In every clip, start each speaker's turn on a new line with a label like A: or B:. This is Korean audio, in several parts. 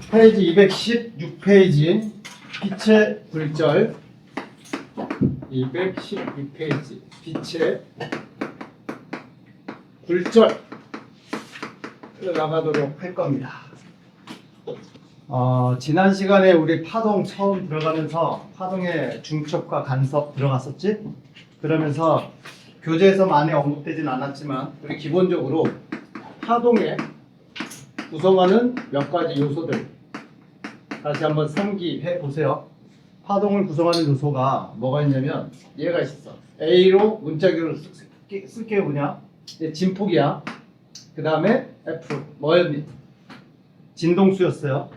A: 페이지 216페이지 빛의 굴절 216페이지 빛의 굴절 나가도록 할 겁니다. 지난 시간에 우리 파동 처음 들어가면서 파동의 중첩과 간섭 들어갔었지? 그러면서 교재에서 많이 언급되진 않았지만 우리 기본적으로 파동에 구성하는 몇 가지 요소들 다시 한번 상기해 보세요. 파동을 구성하는 요소가 뭐가 있냐면 얘가 있어. A로 문자기로 쓸게요. 그냥 진폭이야. 그 다음에 F 뭐였니? 진동수였어요.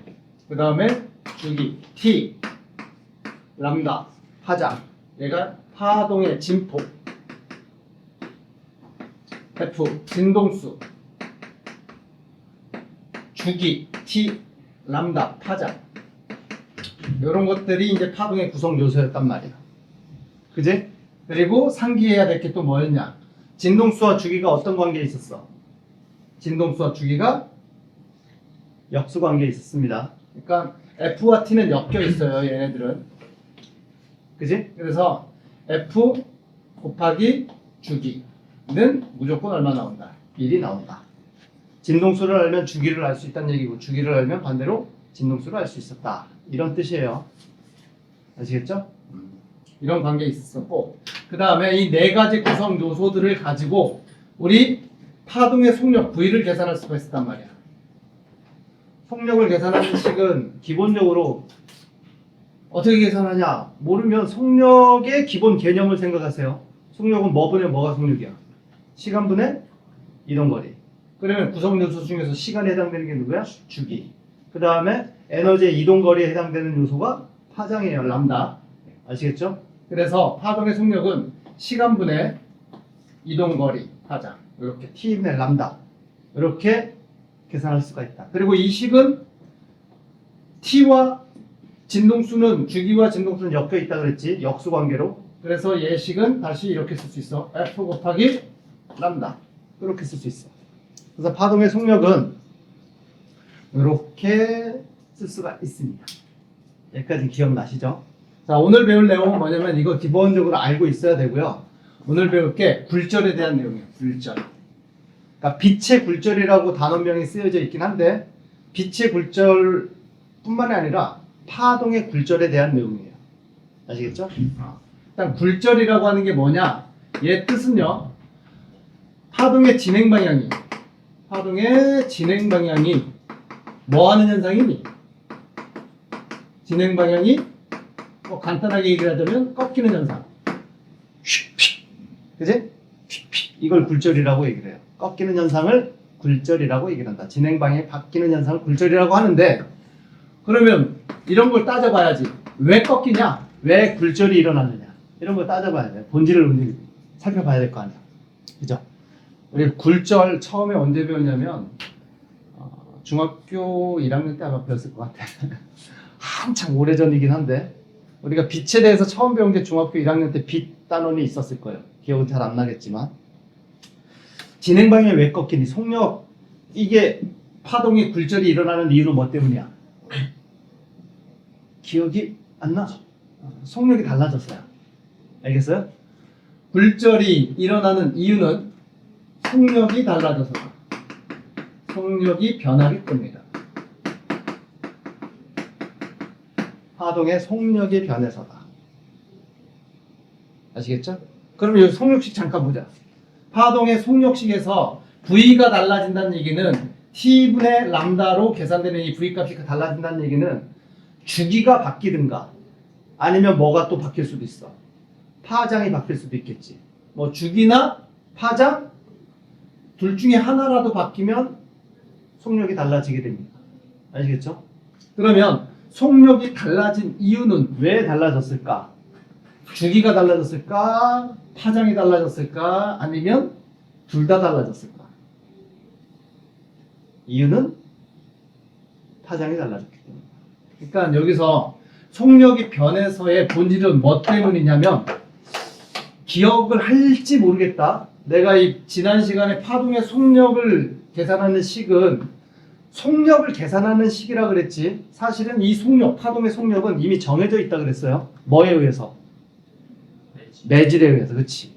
A: 그 다음에 주기 T 람다 파장. 얘가 파동의 진폭. F 진동수. 주기 T 람다 파장. 이런 것들이 이제 파동의 구성 요소였단 말이야. 그지? 그리고 상기해야 될 게 또 뭐였냐? 진동수와 주기가 어떤 관계에 있었어? 진동수와 주기가 역수 관계에 있었습니다. 그러니까 F와 T는 엮여 있어요. 얘네들은. 그지? 그래서 F 곱하기 주기는 무조건 얼마 나온다? 1이 나온다. 진동수를 알면 주기를 알 수 있다는 얘기고 주기를 알면 반대로 진동수를 알 수 있었다. 이런 뜻이에요. 아시겠죠? 이런 관계에 있었고 그 다음에 이 네 가지 구성 요소들을 가지고 우리 파동의 속력 V를 계산할 수가 있었단 말이야. 속력을 계산하는 식은 기본적으로 어떻게 계산하냐? 모르면 속력의 기본 개념을 생각하세요. 속력은 뭐 분의 뭐가 속력이야? 시간 분의 이동거리. 그러면 구성 요소 중에서 시간에 해당되는 게 누구야? 주기. 그 다음에 에너지의 이동거리에 해당되는 요소가 파장이에요. 람다. 아시겠죠? 그래서 파동의 속력은 시간분의 이동거리 파장. 이렇게 T분의 람다. 이렇게 계산할 수가 있다. 그리고 이 식은 T와 진동수는 주기와 진동수는 엮여 있다 그랬지. 역수 관계로. 그래서 얘 식은 다시 이렇게 쓸 수 있어. F 곱하기 람다. 이렇게 쓸 수 있어. 그래서 파동의 속력은 이렇게 쓸 수가 있습니다. 여기까지 기억나시죠? 자, 오늘 배울 내용은 뭐냐면 이거 기본적으로 알고 있어야 되고요. 오늘 배울 게 굴절에 대한 내용이에요. 굴절. 그러니까 빛의 굴절이라고 단어명이 쓰여져 있긴 한데 빛의 굴절 뿐만이 아니라 파동의 굴절에 대한 내용이에요. 아시겠죠? 일단 굴절이라고 하는 게 뭐냐? 얘 뜻은요. 파동의 진행 방향이 뭐 하는 현상이니? 진행 방향이 간단하게 얘기를 하자면 꺾이는 현상. 그지? 이걸 굴절이라고 얘기를 해요. 꺾이는 현상을 굴절이라고 얘기를 한다. 진행 방향이 바뀌는 현상을 굴절이라고 하는데 그러면 이런 걸 따져봐야지. 왜 꺾이냐? 왜 굴절이 일어나느냐? 이런 걸 따져봐야 돼. 본질을 우리 살펴봐야 될 거 아니야. 그죠? 우리 굴절 처음에 언제 배웠냐면 중학교 1학년 때 아마 배웠을 것 같아. 한참 오래전이긴 한데 우리가 빛에 대해서 처음 배운 게 중학교 1학년 때 빛 단원이 있었을 거예요. 기억은 잘 안 나겠지만 진행 방향이 왜 꺾이니? 속력 이게 파동이 굴절이 일어나는 이유는 뭐 때문이야? 기억이 안 나? 속력이 달라졌어요. 알겠어요? 굴절이 일어나는 이유는 속력이 달라져서다. 속력이 변하기 때문이다. 파동의 속력이 변해서다. 아시겠죠? 그러면 이 속력식 잠깐 보자. 파동의 속력식에서 V가 달라진다는 얘기는 T분의 람다로 계산되는 이 V 값이 달라진다는 얘기는 주기가 바뀌든가 아니면 뭐가 또 바뀔 수도 있어. 파장이 바뀔 수도 있겠지. 뭐 주기나 파장 둘 중에 하나라도 바뀌면 속력이 달라지게 됩니다. 아시겠죠? 그러면 속력이 달라진 이유는 왜 달라졌을까? 주기가 달라졌을까? 파장이 달라졌을까? 아니면 둘 다 달라졌을까? 이유는 파장이 달라졌기 때문에. 그러니까 여기서 속력이 변해서의 본질은 뭐 때문이냐면 기억을 할지 모르겠다. 내가 이 지난 시간에 파동의 속력을 계산하는 식은 속력을 계산하는 식이라 그랬지. 사실은 이 속력, 파동의 속력은 이미 정해져 있다 그랬어요. 뭐에 의해서? 매질에 의해서. 그렇지.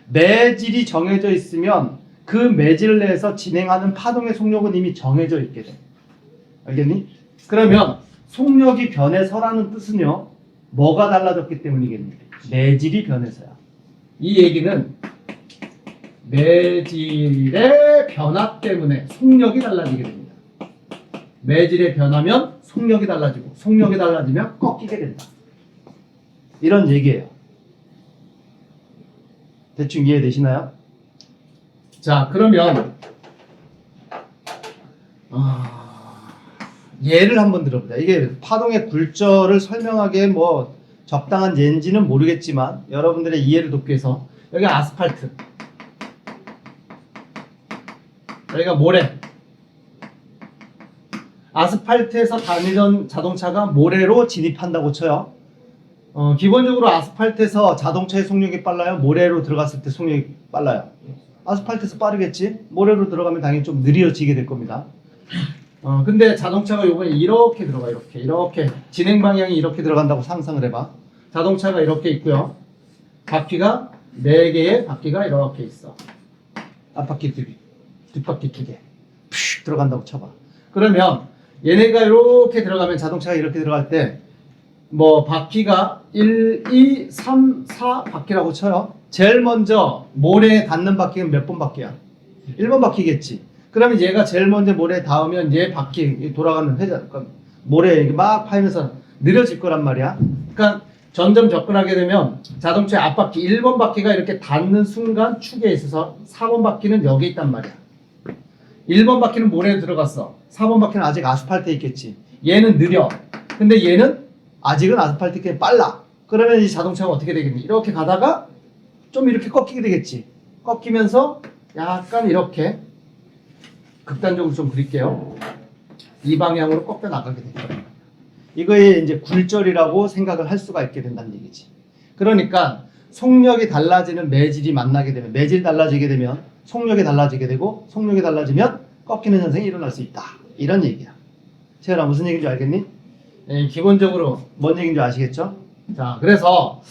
A: 매질이 정해져 있으면 그 매질 내에서 진행하는 파동의 속력은 이미 정해져 있게 돼. 알겠니? 그러면 속력이 변해서라는 뜻은요. 뭐가 달라졌기 때문이겠니? 매질이 변해서야. 이 얘기는 매질의 변화 때문에 속력이 달라지게 됩니다. 매질의 변화면 속력이 달라지고 속력이 달라지면 꺾이게 된다. 이런 얘기예요. 대충 이해되시나요? 자, 그러면 예를 한번 들어보자. 이게 파동의 굴절을 설명하기에 뭐 적당한 예인지는 모르겠지만 여러분들의 이해를 돕기 위해서 여기 아스팔트, 여기가 모래. 아스팔트에서 다니던 자동차가 모래로 진입한다고 쳐요. 기본적으로 아스팔트에서 자동차의 속력이 빨라요? 모래로 들어갔을 때 속력이 빨라요? 아스팔트에서 빠르겠지? 모래로 들어가면 당연히 좀 느려지게 될 겁니다. 근데 자동차가 요번에 이렇게 들어가, 이렇게 진행 방향이 이렇게 들어간다고 상상을 해봐. 자동차가 이렇게 있고요. 바퀴가 4개의 바퀴가 이렇게 있어. 앞바퀴 2개, 뒷바퀴 2개 푸쉬 들어간다고 쳐봐. 그러면 얘네가 이렇게 들어가면 자동차가 이렇게 들어갈 때 뭐 바퀴가 1, 2, 3, 4 바퀴라고 쳐요. 제일 먼저 모래에 닿는 바퀴는 몇 번 바퀴야? 1번 바퀴겠지. 그러면 얘가 제일 먼저 모래에 닿으면 얘 바퀴 돌아가는 회전, 그러니까 모래에 막 파이면서 느려질 거란 말이야. 그러니까 점점 접근하게 되면 자동차의 앞바퀴 1번 바퀴가 이렇게 닿는 순간 축에 있어서 4번 바퀴는 여기 있단 말이야. 1번 바퀴는 모래에 들어갔어. 4번 바퀴는 아직 아스팔트에 있겠지. 얘는 느려. 근데 얘는 아직은 아스팔트에 빨라. 그러면 이 자동차가 어떻게 되겠니? 이렇게 가다가 좀 이렇게 꺾이게 되겠지. 꺾이면서 약간 이렇게 극단적으로 좀 그릴게요. 이 방향으로 꺾여 나가게 될 거예요. 이거에 이제 굴절이라고 생각을 할 수가 있게 된다는 얘기지. 그러니까 속력이 달라지는 매질이 만나게 되면, 매질이 달라지게 되면 속력이 달라지게 되고, 속력이 달라지면 꺾이는 현상이 일어날 수 있다. 이런 얘기야. 세연아, 무슨 얘기인지 알겠니? 네, 기본적으로 뭔 얘기인지 아시겠죠? 자, 그래서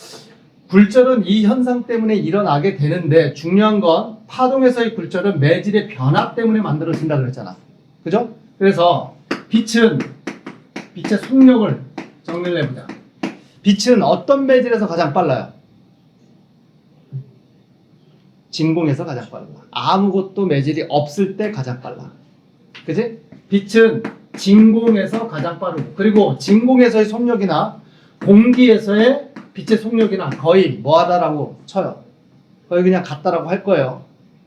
A: 굴절은 이 현상 때문에 일어나게 되는데 중요한 건 파동에서의 굴절은 매질의 변화 때문에 만들어진다 그랬잖아. 그죠? 그래서 빛의 속력을 정리를 해보자. 빛은 어떤 매질에서 가장 빨라요? 진공에서 가장 빨라. 아무것도 매질이 없을 때 가장 빨라. 그지? 빛은 진공에서 가장 빠르고, 그리고 진공에서의 속력이나 공기에서의 빛의 속력이나 거의 뭐하다라고 쳐요. 거의 그냥 같다라고 할 거예요.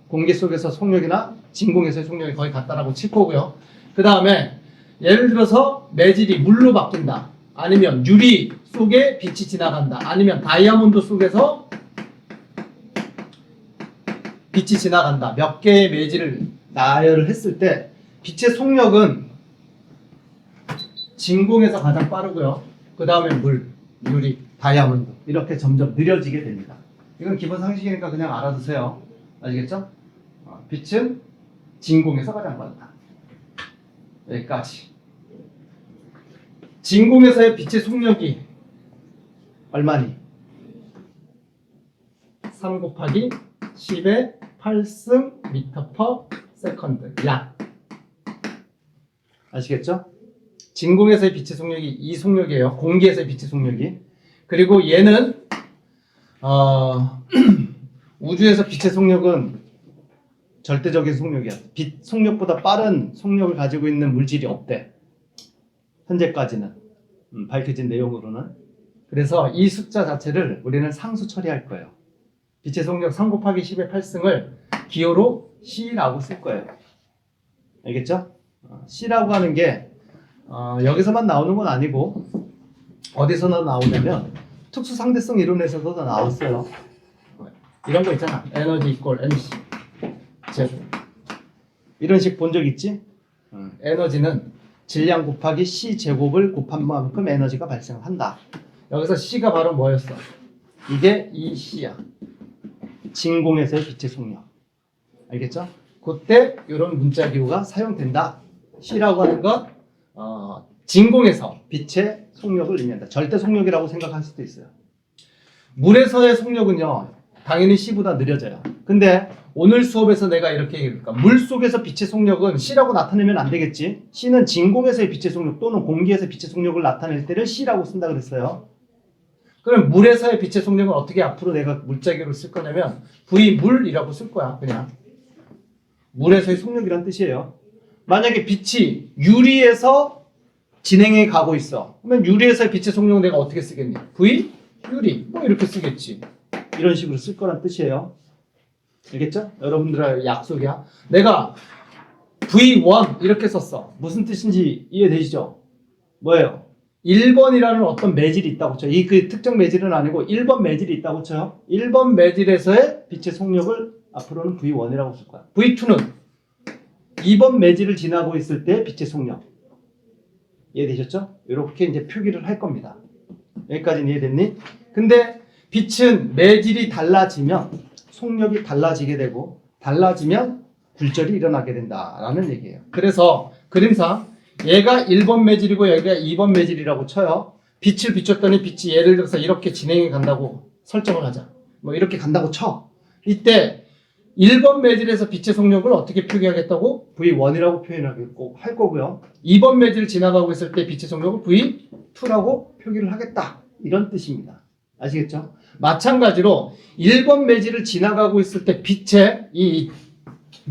A: 공기 속에서 속력이나 진공에서의 속력이 거의 같다라고 칠 거고요. 그 다음에 예를 들어서 매질이 물로 바뀐다. 아니면 유리 속에 빛이 지나간다. 아니면 다이아몬드 속에서 빛이 지나간다. 몇 개의 매질을 나열을 했을 때 빛의 속력은 진공에서 가장 빠르고요. 그 다음에 물, 유리, 다이아몬드 이렇게 점점 느려지게 됩니다. 이건 기본 상식이니까 그냥 알아두세요. 아시겠죠? 빛은 진공에서 가장 빠르다. 여기까지. 진공에서의 빛의 속력이 얼마니? 3 곱하기 10의 8승 미터 퍼 세컨드. 약. 아시겠죠? 진공에서의 빛의 속력이 이 속력이에요. 공기에서의 빛의 속력이. 그리고 얘는 우주에서 빛의 속력은 절대적인 속력이야. 빛 속력보다 빠른 속력을 가지고 있는 물질이 없대. 현재까지는 밝혀진 내용으로는. 그래서 이 숫자 자체를 우리는 상수 처리할 거예요. 빛의 속력 3 곱하기 10의 8승을 기호로 C라고 쓸 거예요. 알겠죠? C라고 하는 게 여기서만 나오는 건 아니고 어디서나 나오냐면 특수상대성 이론에서도 나왔어요. 이런 거 있잖아. 에너지 이퀄 MC 제곱. 이런 식 본 적 있지? 에너지는 질량 곱하기 C 제곱을 곱한 만큼 에너지가 발생한다. 여기서 C가 바로 뭐였어? 이게 이 C야. 진공에서의 빛의 속력. 알겠죠? 그때 이런 문자 기호가 사용된다. C라고 하는 건 진공에서 빛의 속력을 의미한다. 절대 속력이라고 생각할 수도 있어요. 물에서의 속력은요, 당연히 C보다 느려져요. 근데 오늘 수업에서 내가 이렇게 얘기할까? 물 속에서 빛의 속력은 C라고 나타내면 안 되겠지. C는 진공에서의 빛의 속력 또는 공기에서 빛의 속력을 나타낼 때를 C라고 쓴다 그랬어요. 그럼 물에서의 빛의 속력은 어떻게 앞으로 내가 물자기로 쓸 거냐면 V 물이라고 쓸 거야. 그냥 물에서의 속력이란 뜻이에요. 만약에 빛이 유리에서 진행해 가고 있어. 그러면 유리에서의 빛의 속력은 내가 어떻게 쓰겠니? V 유리 뭐 이렇게 쓰겠지. 이런 식으로 쓸 거란 뜻이에요. 알겠죠? 여러분들의 약속이야. 내가 V1 이렇게 썼어. 무슨 뜻인지 이해되시죠? 뭐예요? 1번이라는 어떤 매질이 있다고 쳐요. 그 특정 매질은 아니고 1번 매질이 있다고 쳐요. 1번 매질에서의 빛의 속력을 앞으로는 V1이라고 쓸 거야. V2는 2번 매질을 지나고 있을 때 빛의 속력. 이해되셨죠? 이렇게 이제 표기를 할 겁니다. 여기까지는 이해됐니? 근데 빛은 매질이 달라지면 속력이 달라지게 되고 달라지면 굴절이 일어나게 된다라는 얘기예요. 그래서 그림상 얘가 1번 매질이고 여기가 2번 매질이라고 쳐요. 빛을 비췄더니 빛이 예를 들어서 이렇게 진행해 간다고 설정을 하자. 뭐 이렇게 간다고 쳐. 이때 1번 매질에서 빛의 속력을 어떻게 표기하겠다고? V1이라고 표현하겠고 할 거고요. 2번 매질을 지나가고 있을 때 빛의 속력을 V2라고 표기를 하겠다. 이런 뜻입니다. 아시겠죠? 마찬가지로 1번 매질을 지나가고 있을 때 빛의 이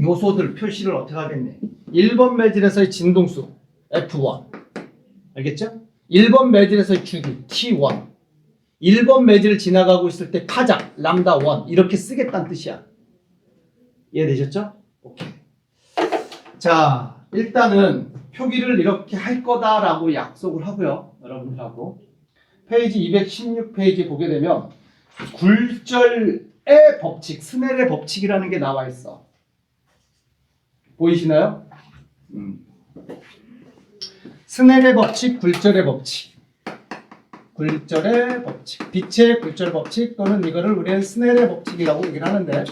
A: 요소들 표시를 어떻게 하겠니? 1번 매질에서의 진동수 F1 알겠죠? 1번 매질에서의 주기 T1 1번 매질을 지나가고 있을 때 파장 람다 1 이렇게 쓰겠다는 뜻이야. 이해되셨죠? 오케이. 자, 일단은 표기를 이렇게 할 거다라고 약속을 하고요. 여러분들하고 페이지 216페이지 보게 되면 굴절의 법칙, 스넬의 법칙이라는 게 나와 있어. 보이시나요? 스넬의 법칙, 굴절의 법칙. 굴절의 법칙. 빛의 굴절 법칙 또는 이거를 우리는 스넬의 법칙이라고 얘기를 하는데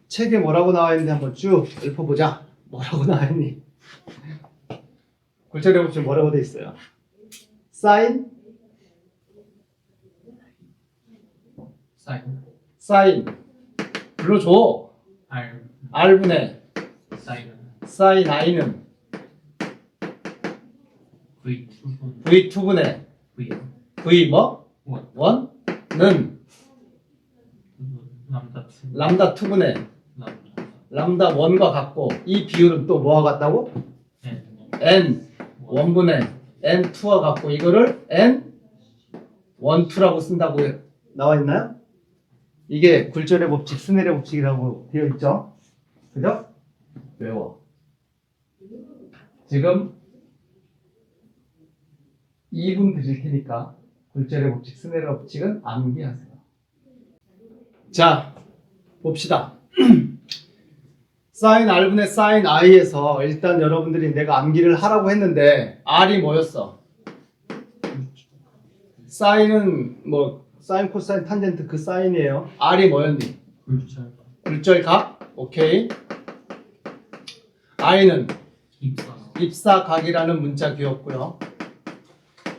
A: 책에 뭐라고 나와 있는지 한번 쭉 읊어보자. 뭐라고 나와 있니? 굴절의 법칙 뭐라고 돼 있어요? 사인 불러줘. R분의 사인 I는 V2분의 V 뭐? 1는 람다 2분의 람다 1과 같고 이 비율은 또 뭐와 같다고? N 1분의 N2와 같고 이거를 N 1, 2라고 쓴다고 나와 있나요? 이게 굴절의 법칙, 스넬의 법칙이라고 되어 있죠? 그죠? 외워. 지금 2분 드릴 테니까 굴절의 법칙, 스넬의 법칙은 암기하세요. 자, 봅시다. 사인 R분의 사인 I에서 일단 여러분들이 내가 암기를 하라고 했는데 R이 뭐였어? 사인은 뭐 사인, 코사인, 탄젠트 그 사인이에요. R이 뭐였니? 굴절각. 오케이. I는 입사각이라는 문자 귀엽고요.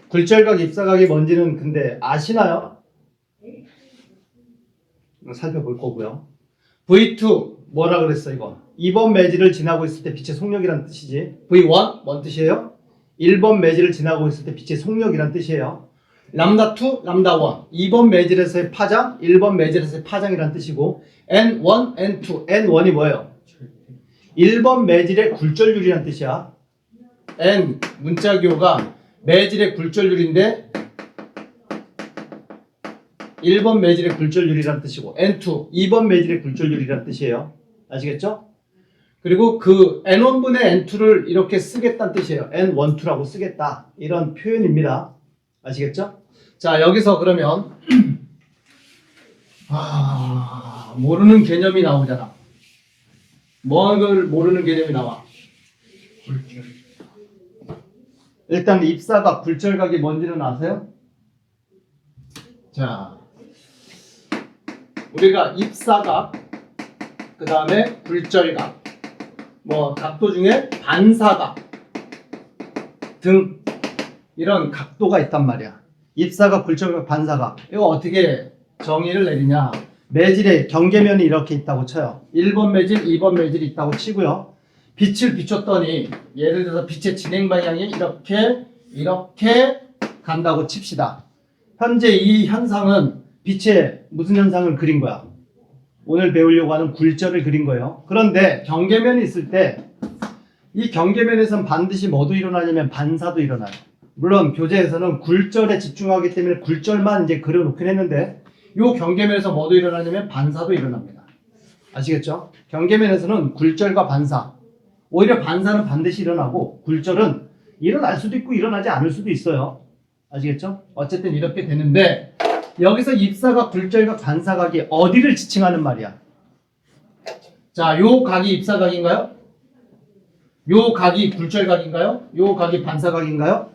A: 굴절각, 입사각이 뭔지는 근데 아시나요? 살펴볼 거고요. V2 뭐라 그랬어 이거? 2번 매질을 지나고 있을 때 빛의 속력이란 뜻이지. V1 뭔 뜻이에요? 1번 매질을 지나고 있을 때 빛의 속력이란 뜻이에요. 람다 2, 람다 1 2번 매질에서의 파장, 1번 매질에서의 파장이란 뜻이고 N1, N2, N1이 뭐예요? 1번 매질의 굴절률이란 뜻이야. N 문자기호가 매질의 굴절률인데 1번 매질의 굴절률이란 뜻이고 N2, 2번 매질의 굴절률이란 뜻이에요. 아시겠죠? 그리고 그 N1분의 N2를 이렇게 쓰겠다는 뜻이에요. N12라고 쓰겠다. 이런 표현입니다. 아시겠죠? 자, 여기서 그러면 모르는 개념이 나오잖아. 뭐를 모르는 개념이 나와? 굴절. 일단 입사각, 굴절각이 뭔지는 아세요? 자, 우리가 입사각, 그 다음에 굴절각. 뭐 각도 중에 반사각 등 이런 각도가 있단 말이야. 입사각, 굴절각, 반사각. 이거 어떻게 정의를 내리냐. 매질의 경계면이 이렇게 있다고 쳐요. 1번 매질, 2번 매질이 있다고 치고요. 빛을 비췄더니 예를 들어서 빛의 진행 방향이 이렇게 간다고 칩시다. 현재 이 현상은 빛의 무슨 현상을 그린 거야? 오늘 배우려고 하는 굴절을 그린 거예요. 그런데 경계면이 있을 때 이 경계면에선 반드시 뭐도 일어나냐면 반사도 일어나요. 물론 교재에서는 굴절에 집중하기 때문에 굴절만 이제 그려놓긴 했는데 이 경계면에서 뭐도 일어나냐면 반사도 일어납니다. 아시겠죠? 경계면에서는 굴절과 반사, 오히려 반사는 반드시 일어나고 굴절은 일어날 수도 있고 일어나지 않을 수도 있어요. 아시겠죠? 어쨌든 이렇게 되는데 여기서 입사각, 굴절각, 반사각이 어디를 지칭하는 말이야? 자, 요 각이 입사각인가요? 요 각이 굴절각인가요? 요 각이 반사각인가요?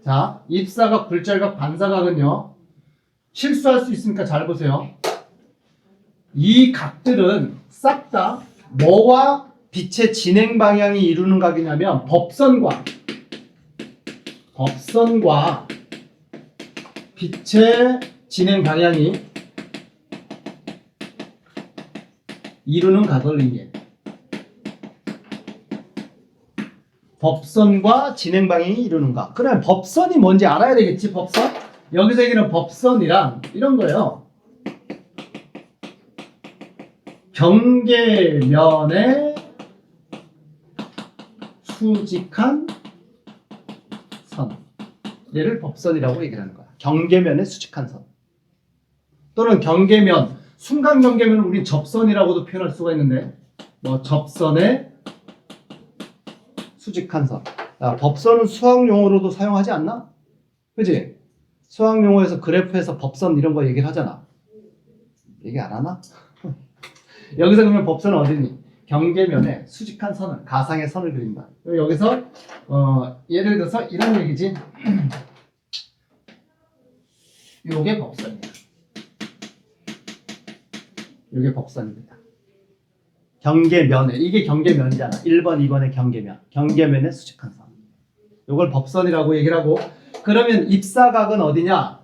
A: 자, 입사각, 굴절각, 반사각은요. 실수할 수 있으니까 잘 보세요. 이 각들은 싹 다 뭐와 빛의 진행 방향이 이루는 각이냐면 법선과 빛의 진행 방향이 이루는 각을 의미해요. 법선과 진행 방향이 이루는 각. 그러면 법선이 뭔지 알아야 되겠지, 법선? 여기서 얘기하는 법선이란 이런 거예요. 경계면에 수직한 선. 얘를 법선이라고 얘기를 하는 거야. 경계면에 수직한 선. 또는 경계면, 순간 경계면은 우린 접선이라고도 표현할 수가 있는데, 뭐 접선의 수직한 선. 야, 법선은 수학 용어로도 사용하지 않나? 그지? 수학 용어에서 그래프에서 법선 이런 거 얘기를 하잖아. 얘기 안 하나? 여기서 그러면 법선은 어디니? 경계면에 수직한 선을, 가상의 선을 그린다. 여기서 예를 들어서 이런 얘기지. 요게 법선이야. 요게 법선입니다. 경계면에, 이게 경계면이잖아. 1번, 2번의 경계면. 경계면에 수직한 선. 요걸 법선이라고 얘기를 하고, 그러면 입사각은 어디냐?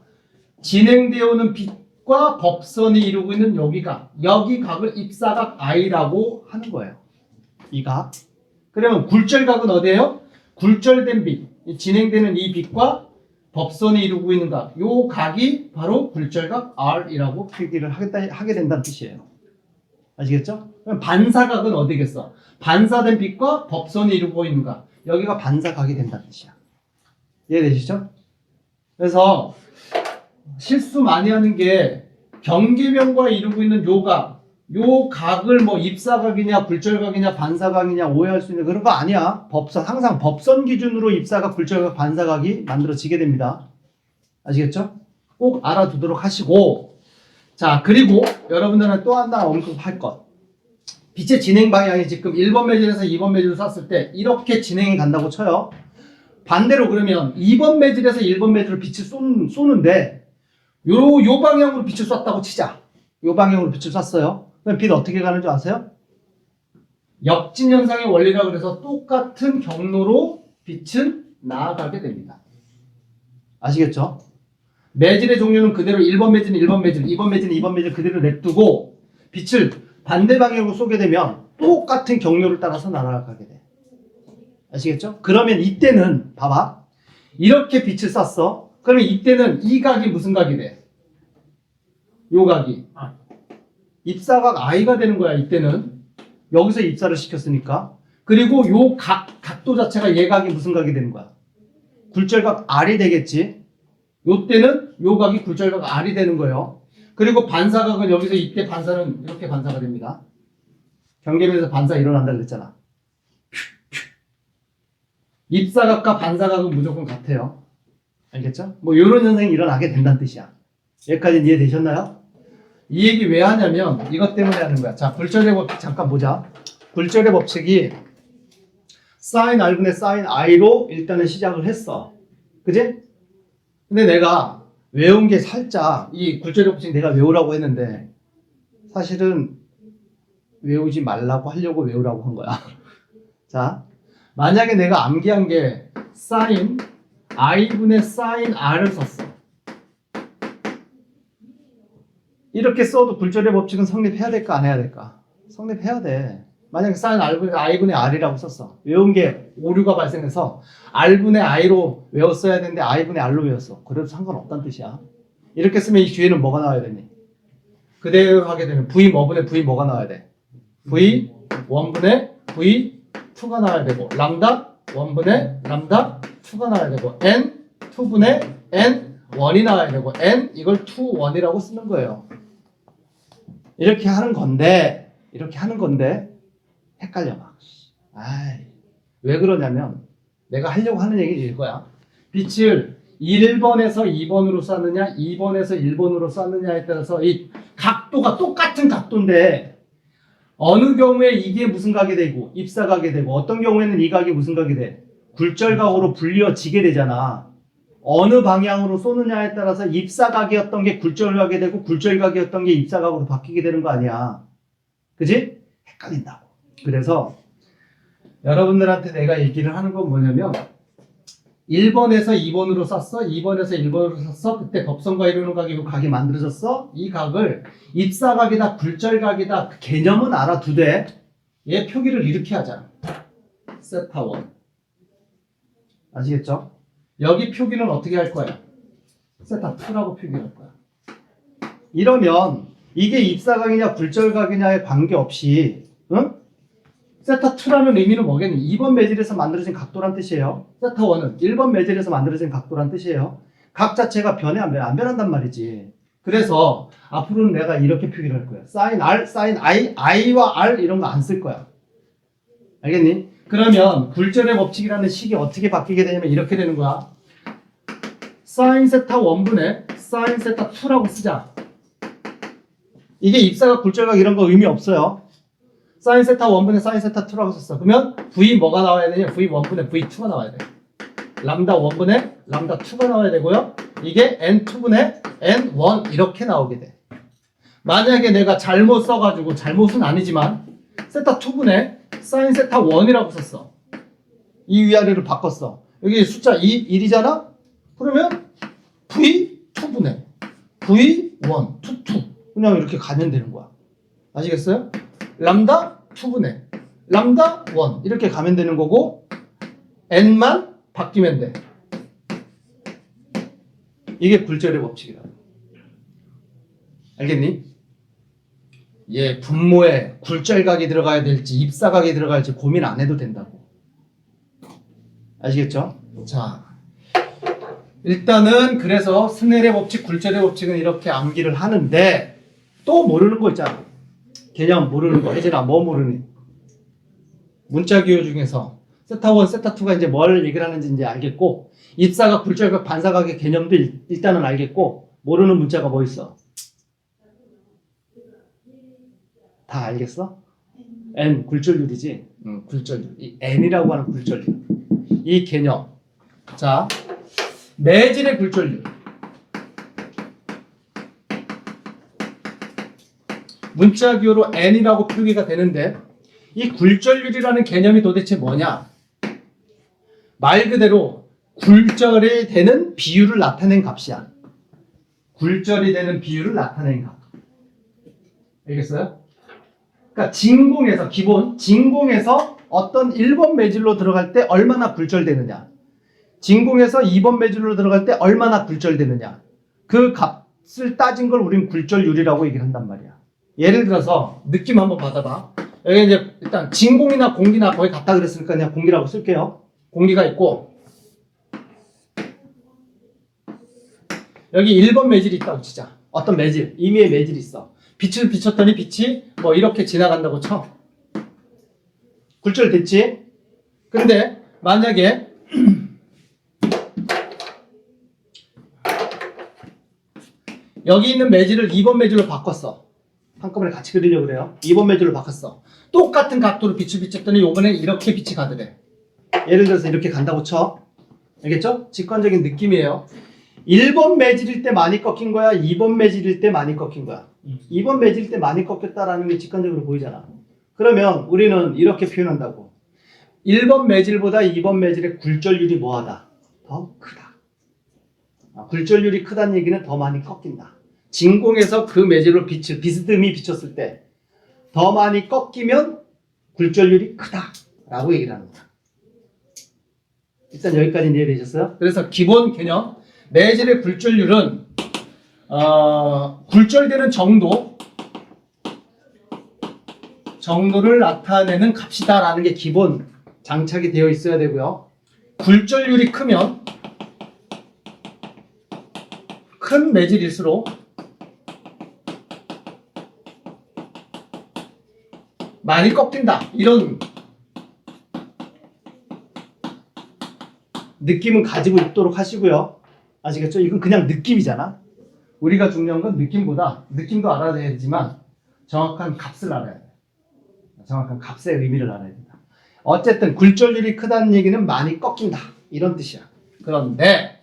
A: 진행되어 오는 빛과 법선이 이루고 있는 여기가, 여기 각을 입사각 I라고 하는 거예요. 이 각. 그러면 굴절각은 어디예요? 굴절된 빛, 진행되는 이 빛과 법선이 이루고 있는 각, 요 각이 바로 굴절각 R이라고 표기를 하게 된다는 뜻이에요. 아시겠죠? 그럼 반사각은 어디겠어? 반사된 빛과 법선이 이루고 있는 각, 여기가 반사각이 된다는 뜻이야. 이해되시죠? 그래서 실수 많이 하는 게 경계면과 이루고 있는 요 각을 뭐 입사각이냐 굴절각이냐 반사각이냐 오해할 수 있는 그런 거 아니야. 법선, 항상 법선 기준으로 입사각, 굴절각, 반사각이 만들어지게 됩니다. 아시겠죠? 꼭 알아두도록 하시고, 자, 그리고 여러분들은 또 하나 언급할 것. 빛의 진행 방향이 지금 1번 매질에서 2번 매질로 쐈을 때 이렇게 진행이 간다고 쳐요. 반대로 그러면 2번 매질에서 1번 매질로 빛을 쏘는데 요 방향으로 빛을 쐈다고 치자. 요 방향으로 빛을 쐈어요. 그럼 빛 어떻게 가는 줄 아세요? 역진 현상의 원리라 그래서 똑같은 경로로 빛은 나아가게 됩니다. 아시겠죠? 매질의 종류는 그대로 1번 매질은 1번 매질, 2번 매질은 2번 매질 그대로 냅두고 빛을 반대 방향으로 쏘게 되면 똑같은 경로를 따라서 날아가게 돼. 아시겠죠? 그러면 이때는 봐봐. 이렇게 빛을 쐈어. 그러면 이때는 이 각이 무슨 각이 돼? 요 각이 입사각 I가 되는 거야. 이때는 여기서 입사를 시켰으니까. 그리고 요 각도 자체가 얘 각이 무슨 각이 되는 거야? 굴절각 R이 되겠지. 요때는 요 각이 굴절각 R이 되는 거예요. 그리고 반사각은 여기서 이때 반사는 이렇게 반사가 됩니다. 경계면에서 반사 일어난다 그랬잖아. 입사각과 반사각은 무조건 같아요. 알겠죠? 뭐 이런 현상이 일어나게 된다는 뜻이야. 여기까지는 이해되셨나요? 이 얘기 왜 하냐면 이것 때문에 하는 거야. 자, 굴절의 법칙 잠깐 보자. 굴절의 법칙이 sin R분의 sin I로 일단은 시작을 했어. 그지? 근데 내가 외운 게 살짝 이 굴절의 법칙 내가 외우라고 했는데 사실은 외우지 말라고 하려고 외우라고 한 거야. 자, 만약에 내가 암기한 게 사인 i분의 사인 r을 썼어. 이렇게 써도 굴절의 법칙은 성립해야 될까 안 해야 될까? 성립해야 돼. 만약에 사인 i분의 r이라고 썼어. 외운 게 오류가 발생해서 r분의 i로 외웠어야 되는데 i분의 r로 외웠어. 그래도 상관없다는 뜻이야. 이렇게 쓰면 이 뒤에는 뭐가 나와야 되니? 그대로 하게 되면 v 뭐분의 v 뭐가 나와야 돼? v 1분의 v 2가 나와야 되고 람다 1분의 람다 2가 나와야 되고 n 2분의 n 1이 나와야 되고 n 이걸 2, 1이라고 쓰는 거예요. 이렇게 하는 건데 헷갈려 막. 아이, 왜 그러냐면 내가 하려고 하는 얘기는 이거야. 빛을 1번에서 2번으로 쐈느냐 2번에서 1번으로 쐈느냐에 따라서 이 각도가 똑같은 각도인데 어느 경우에 이게 무슨 각이 되고 입사각이 되고 어떤 경우에는 이 각이 무슨 각이 돼? 굴절각으로 불려지게 되잖아. 어느 방향으로 쏘느냐에 따라서 입사각이었던 게 굴절각이 되고 굴절각이었던 게 입사각으로 바뀌게 되는 거 아니야. 그지? 헷갈린다고. 그래서 여러분들한테 내가 얘기를 하는 건 뭐냐면 1번에서 2번으로 쐈어. 2번에서 1번으로 쐈어. 그때 곱선과 이루는 각이고 각이 만들어졌어. 이 각을 입사각이다 굴절각이다 그 개념은 알아두되 얘 표기를 이렇게 하자. 세타 1. 아시겠죠? 여기 표기는 어떻게 할 거야? 세타 2라고 표기할 거야. 이러면 이게 입사각이냐 굴절각이냐에 관계없이 응? 세타 2라는 의미는 뭐겠니? 2번 매질에서 만들어진 각도란 뜻이에요. 세타 1은 1번 매질에서 만들어진 각도란 뜻이에요. 각 자체가 안 변한단 말이지. 그래서 앞으로는 내가 이렇게 표기를 할 거야. 사인 R, 사인 I, I와 R 이런 거 안 쓸 거야. 알겠니? 그러면 굴절의 법칙이라는 식이 어떻게 바뀌게 되냐면 이렇게 되는 거야. 사인 세타 1분의 사인 세타 2라고 쓰자. 이게 입사각, 굴절각 이런 거 의미 없어요. 사인 세타 1분의 사인 세타 2라고 썼어. 그러면 V 뭐가 나와야 되냐? V 1분의 V 2가 나와야 돼. 람다 1분의 람다 2가 나와야 되고요. 이게 N2분의 N1 이렇게 나오게 돼. 만약에 내가 잘못 써가지고 잘못은 아니지만 세타 2분의 사인 세타 1이라고 썼어. 이 위아래를 바꿨어. 여기 숫자 1이잖아? 그러면 V2분의 V1, 2. 그냥 이렇게 가면 되는 거야. 아시겠어요? 람다 2분의 람다 1 이렇게 가면 되는 거고 n만 바뀌면 돼. 이게 굴절의 법칙이다. 알겠니? 얘 분모에 굴절각이 들어가야 될지 입사각이 들어갈지 고민 안 해도 된다고. 아시겠죠? 자, 일단은 그래서 스넬의 법칙, 굴절의 법칙은 이렇게 암기를 하는데 또 모르는 거 있잖아. 개념 모르는 거. 혜진아 뭐 모르니? 문자 기호 중에서 세타 1, 세타 2가 이제 뭘 얘기를 하는지 이제 알겠고 입사각, 굴절각, 반사각의 개념도 일단은 알겠고 모르는 문자가 뭐 있어? 다 알겠어? N 굴절률이지? 굴절률. 이 N이라고 하는 굴절률. 이 개념. 자, 매질의 굴절률. 문자 기호로 N이라고 표기가 되는데 이 굴절률이라는 개념이 도대체 뭐냐? 말 그대로 굴절이 되는 비율을 나타낸 값이야. 굴절이 되는 비율을 나타낸 값. 알겠어요? 그러니까 진공에서 기본 진공에서 어떤 1번 매질로 들어갈 때 얼마나 굴절되느냐, 진공에서 2번 매질로 들어갈 때 얼마나 굴절되느냐, 그 값을 따진 걸 우린 굴절률이라고 얘기를 한단 말이야. 예를 들어서 느낌 한번 받아봐. 여기 이제 일단 진공이나 공기나 거의 같다 그랬으니까 그냥 공기라고 쓸게요. 공기가 있고 여기 1번 매질이 있다고 치자. 어떤 매질, 임의의 매질이 있어. 빛을 비췄더니 빛이 뭐 이렇게 지나간다고 쳐. 굴절됐지? 근데 만약에 여기 있는 매질을 2번 매질로 바꿨어. 한꺼번에 같이 그리려고 그래요. 2번 매질로 바꿨어. 똑같은 각도로 빛을 비췄더니 요번에 이렇게 빛이 가더래. 예를 들어서 이렇게 간다고 쳐. 알겠죠? 직관적인 느낌이에요. 1번 매질일 때 많이 꺾인 거야? 2번 매질일 때 많이 꺾인 거야? 2번 매질일 때 많이 꺾였다라는 게 직관적으로 보이잖아. 그러면 우리는 이렇게 표현한다고. 1번 매질보다 2번 매질의 굴절률이 뭐하다? 더 크다. 굴절률이 크다는 얘기는 더 많이 꺾인다. 진공에서 그 매질로 빛을 비스듬히 비쳤을 때 더 많이 꺾이면 굴절률이 크다 라고 얘기를 하는 거야. 일단 여기까지 이해되셨어요? 그래서 기본 개념, 매질의 굴절률은 굴절되는 정도를 나타내는 값이다라는 게 기본 장착이 되어 있어야 되고요. 굴절률이 크면 큰 매질일수록 많이 꺾인다. 이런 느낌은 가지고 있도록 하시고요. 아시겠죠? 이건 그냥 느낌이잖아. 우리가 중요한 건 느낌도 알아야 되지만 정확한 값을 알아야 돼. 정확한 값의 의미를 알아야 된다. 어쨌든 굴절률이 크다는 얘기는 많이 꺾인다. 이런 뜻이야. 그런데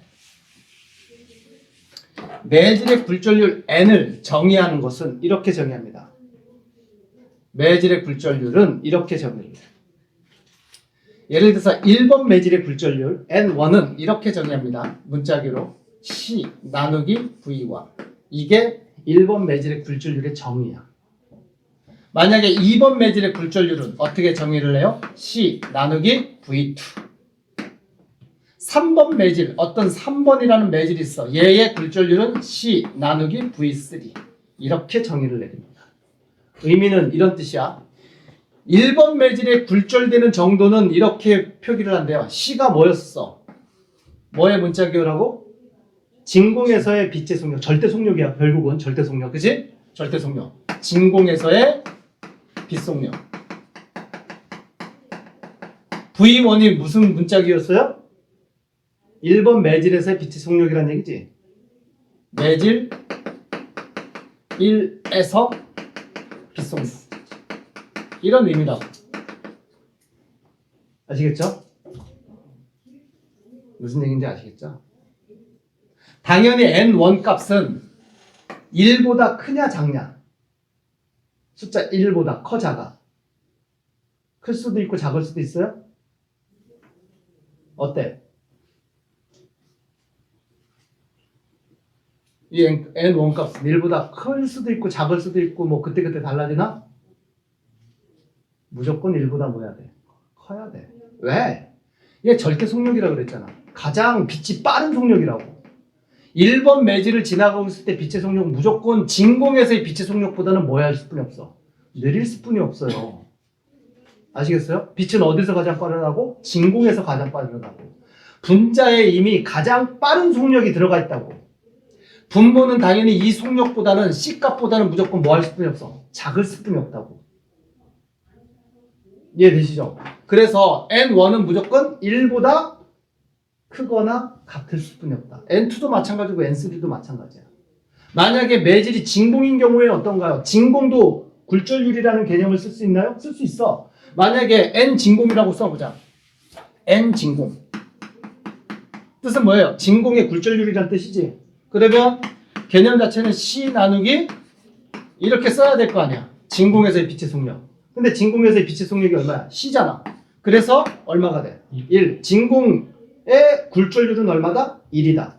A: 매질의 굴절률 N을 정의하는 것은 이렇게 정의합니다. 매질의 굴절률은 이렇게 정의합니다. 예를 들어서 1번 매질의 굴절률 N1은 이렇게 정의합니다. 문자기로 C 나누기 V1. 이게 1번 매질의 굴절률의 정의야. 만약에 2번 매질의 굴절률은 어떻게 정의를 해요? C 나누기 V2. 3번 매질, 어떤 3번이라는 매질이 있어. 얘의 굴절률은 C 나누기 V3. 이렇게 정의를 내립니다. 의미는 이런 뜻이야. 1번 매질의 굴절되는 정도는 이렇게 표기를 한대요. C가 뭐였어? 뭐의 문자기호라고? 진공에서의 빛의 속력. 절대 속력이야. 결국은 절대 속력. 그치? 절대 속력. 진공에서의 빛 속력. V1이 무슨 문자기였어요? 1번 매질에서의 빛의 속력이란 얘기지. 매질 1에서 빛 속력. 이런 의미라고. 아시겠죠? 무슨 얘기인지 아시겠죠? 당연히 N1 값은 1보다 크냐 작냐? 숫자 1보다 커 작아? 클 수도 있고 작을 수도 있어요? 어때? 이 N1 값은 1보다 클 수도 있고 작을 수도 있고 뭐 그때그때 달라지나? 무조건 1보다 뭐 해야 돼? 커야 돼. 왜? 이게 절대 속력이라고 그랬잖아. 가장 빛이 빠른 속력이라고. 1번 매질을 지나가고 있을 때 빛의 속력은 무조건 진공에서의 빛의 속력보다는 뭐 할 수뿐이 없어? 느릴 수뿐이 없어요. 아시겠어요? 빛은 어디서 가장 빠르다고? 진공에서 가장 빠르다고. 분자에 이미 가장 빠른 속력이 들어가 있다고. 분모는 당연히 이 속력보다는 C값보다는 무조건 뭐 할 수뿐이 없어? 작을 수뿐이 없다고. 이해되시죠? 그래서 N1은 무조건 1보다 크거나 같을 수뿐이 없다. N2도 마찬가지고 N3도 마찬가지야. 만약에 매질이 진공인 경우에는 어떤가요? 진공도 굴절률이라는 개념을 쓸 수 있나요? 쓸 수 있어. 만약에 N 진공이라고 써보자. N 진공. 뜻은 뭐예요? 진공의 굴절률이란 뜻이지. 그러면 개념 자체는 C 나누기 이렇게 써야 될 거 아니야. 진공에서의 빛의 속력. 근데 진공에서의 빛의 속력이 얼마야? C잖아. 그래서 얼마가 돼? 1. 진공의 굴절률은 얼마다? 1이다.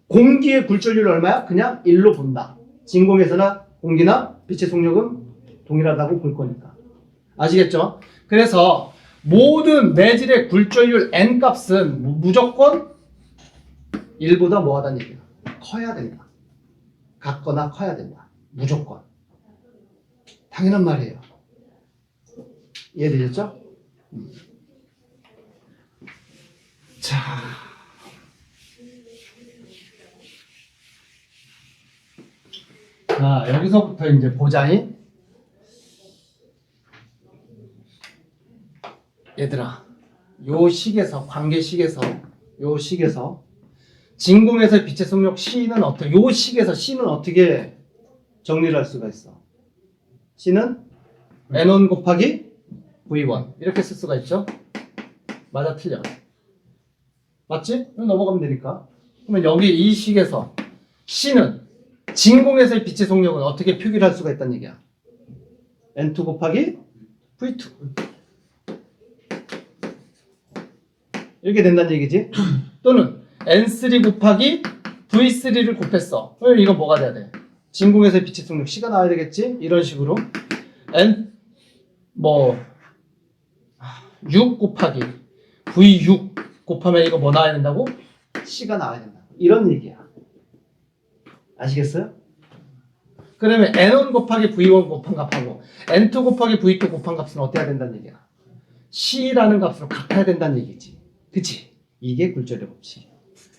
A: 공기의 굴절률은 얼마야? 그냥 1로 본다. 진공에서나 공기나 빛의 속력은 동일하다고 볼 거니까. 아시겠죠? 그래서 모든 매질의 굴절률 N 값은 무조건 1보다 뭐 하다는 얘기야? 커야 된다. 같거나 커야 된다. 무조건. 당연한 말이에요. 이해되셨죠? 자. 자, 여기서부터 이제 보자니. 얘들아, 요 식에서, 관계식에서, 요 식에서, 진공에서 빛의 속력 C는 어떻게, 요 식에서 C는 어떻게 정리를 할 수가 있어? C는 N1 곱하기 V1. 이렇게 쓸 수가 있죠? 맞아, 틀려? 맞지? 넘어가면 되니까. 그러면 여기 이 식에서 C는 진공에서의 빛의 속력은 어떻게 표기를 할 수가 있다는 얘기야? N2 곱하기 V2. 이렇게 된다는 얘기지. 또는 N3 곱하기 V3를 곱했어. 그럼 이건 뭐가 돼야 돼? 진공에서의 빛의 속력 C가 나와야 되겠지? 이런 식으로 N 6 곱하기 V6 곱하면 이거 뭐 나와야 된다고? C가 나와야 된다. 이런 얘기야. 아시겠어요? 그러면 N1 곱하기 V1 곱한 값하고 N2 곱하기 V2 곱한 값은 어때야 된다는 얘기야? C라는 값으로 같아야 된다는 얘기지. 그치? 이게 굴절의 법칙.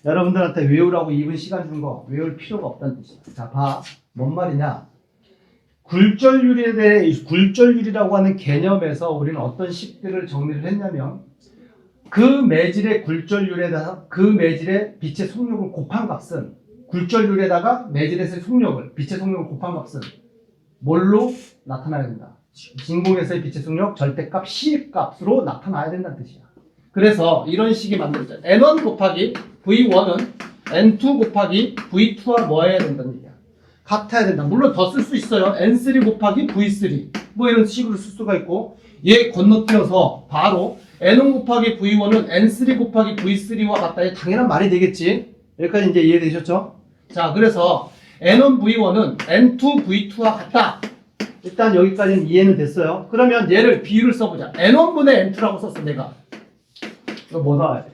A: 여러분들한테 외우라고 2분 시간 준 거 외울 필요가 없다는 뜻이야. 자, 봐. 뭔 말이냐? 굴절률에 대해 굴절률이라고 하는 개념에서 우리는 어떤 식들을 정리를 했냐면 그 매질의 굴절률에다가 그 매질의 빛의 속력을 곱한 값은 굴절률에다가 매질에서의 속력을 빛의 속력을 곱한 값은 뭘로 나타나야 된다. 진공에서의 빛의 속력 절대값 C 값으로 나타나야 된다는 뜻이야. 그래서 이런 식이 만들어져. N1 곱하기 V1은 N2 곱하기 V2와 뭐 해야 된다는 얘기야. 같아야 된다. 물론 더 쓸 수 있어요. N3 곱하기 V3 뭐 이런 식으로 쓸 수가 있고 얘 건너뛰어서 바로 N1 곱하기 V1은 N3 곱하기 V3와 같다. 이게 당연한 말이 되겠지. 여기까지 이제 이해되셨죠? 자, 그래서 N1 V1은 N2 V2와 같다. 일단 여기까지는 이해는 됐어요. 그러면 얘를 비율을 써보자. N1분의 N2라고 썼어 내가. 이거 뭐 나와야 돼?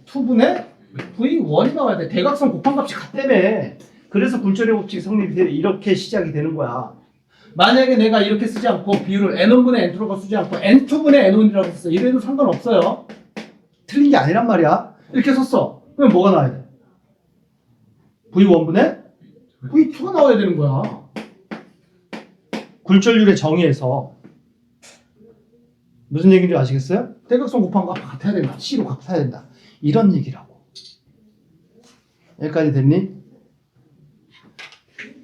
A: V2분의 V1이 나와야 돼. 대각선 곱한 값이 같다며. 그래서 굴절의 법칙이 성립이 돼. 이렇게 시작이 되는 거야. 만약에 내가 이렇게 쓰지 않고 비율을 N1분의 N2라고 쓰지 않고 N2분의 N1이라고 썼어. 이래도 상관없어요. 틀린 게 아니란 말이야. 이렇게 썼어. 그럼 뭐가 나와야 돼? V1분의 V2가 나와야 되는 거야. 굴절률의 정의에서 무슨 얘기인지 아시겠어요? 대각선 곱한 거 같아야 된다. C로 같아야 된다. 이런 얘기라고. 여기까지 됐니?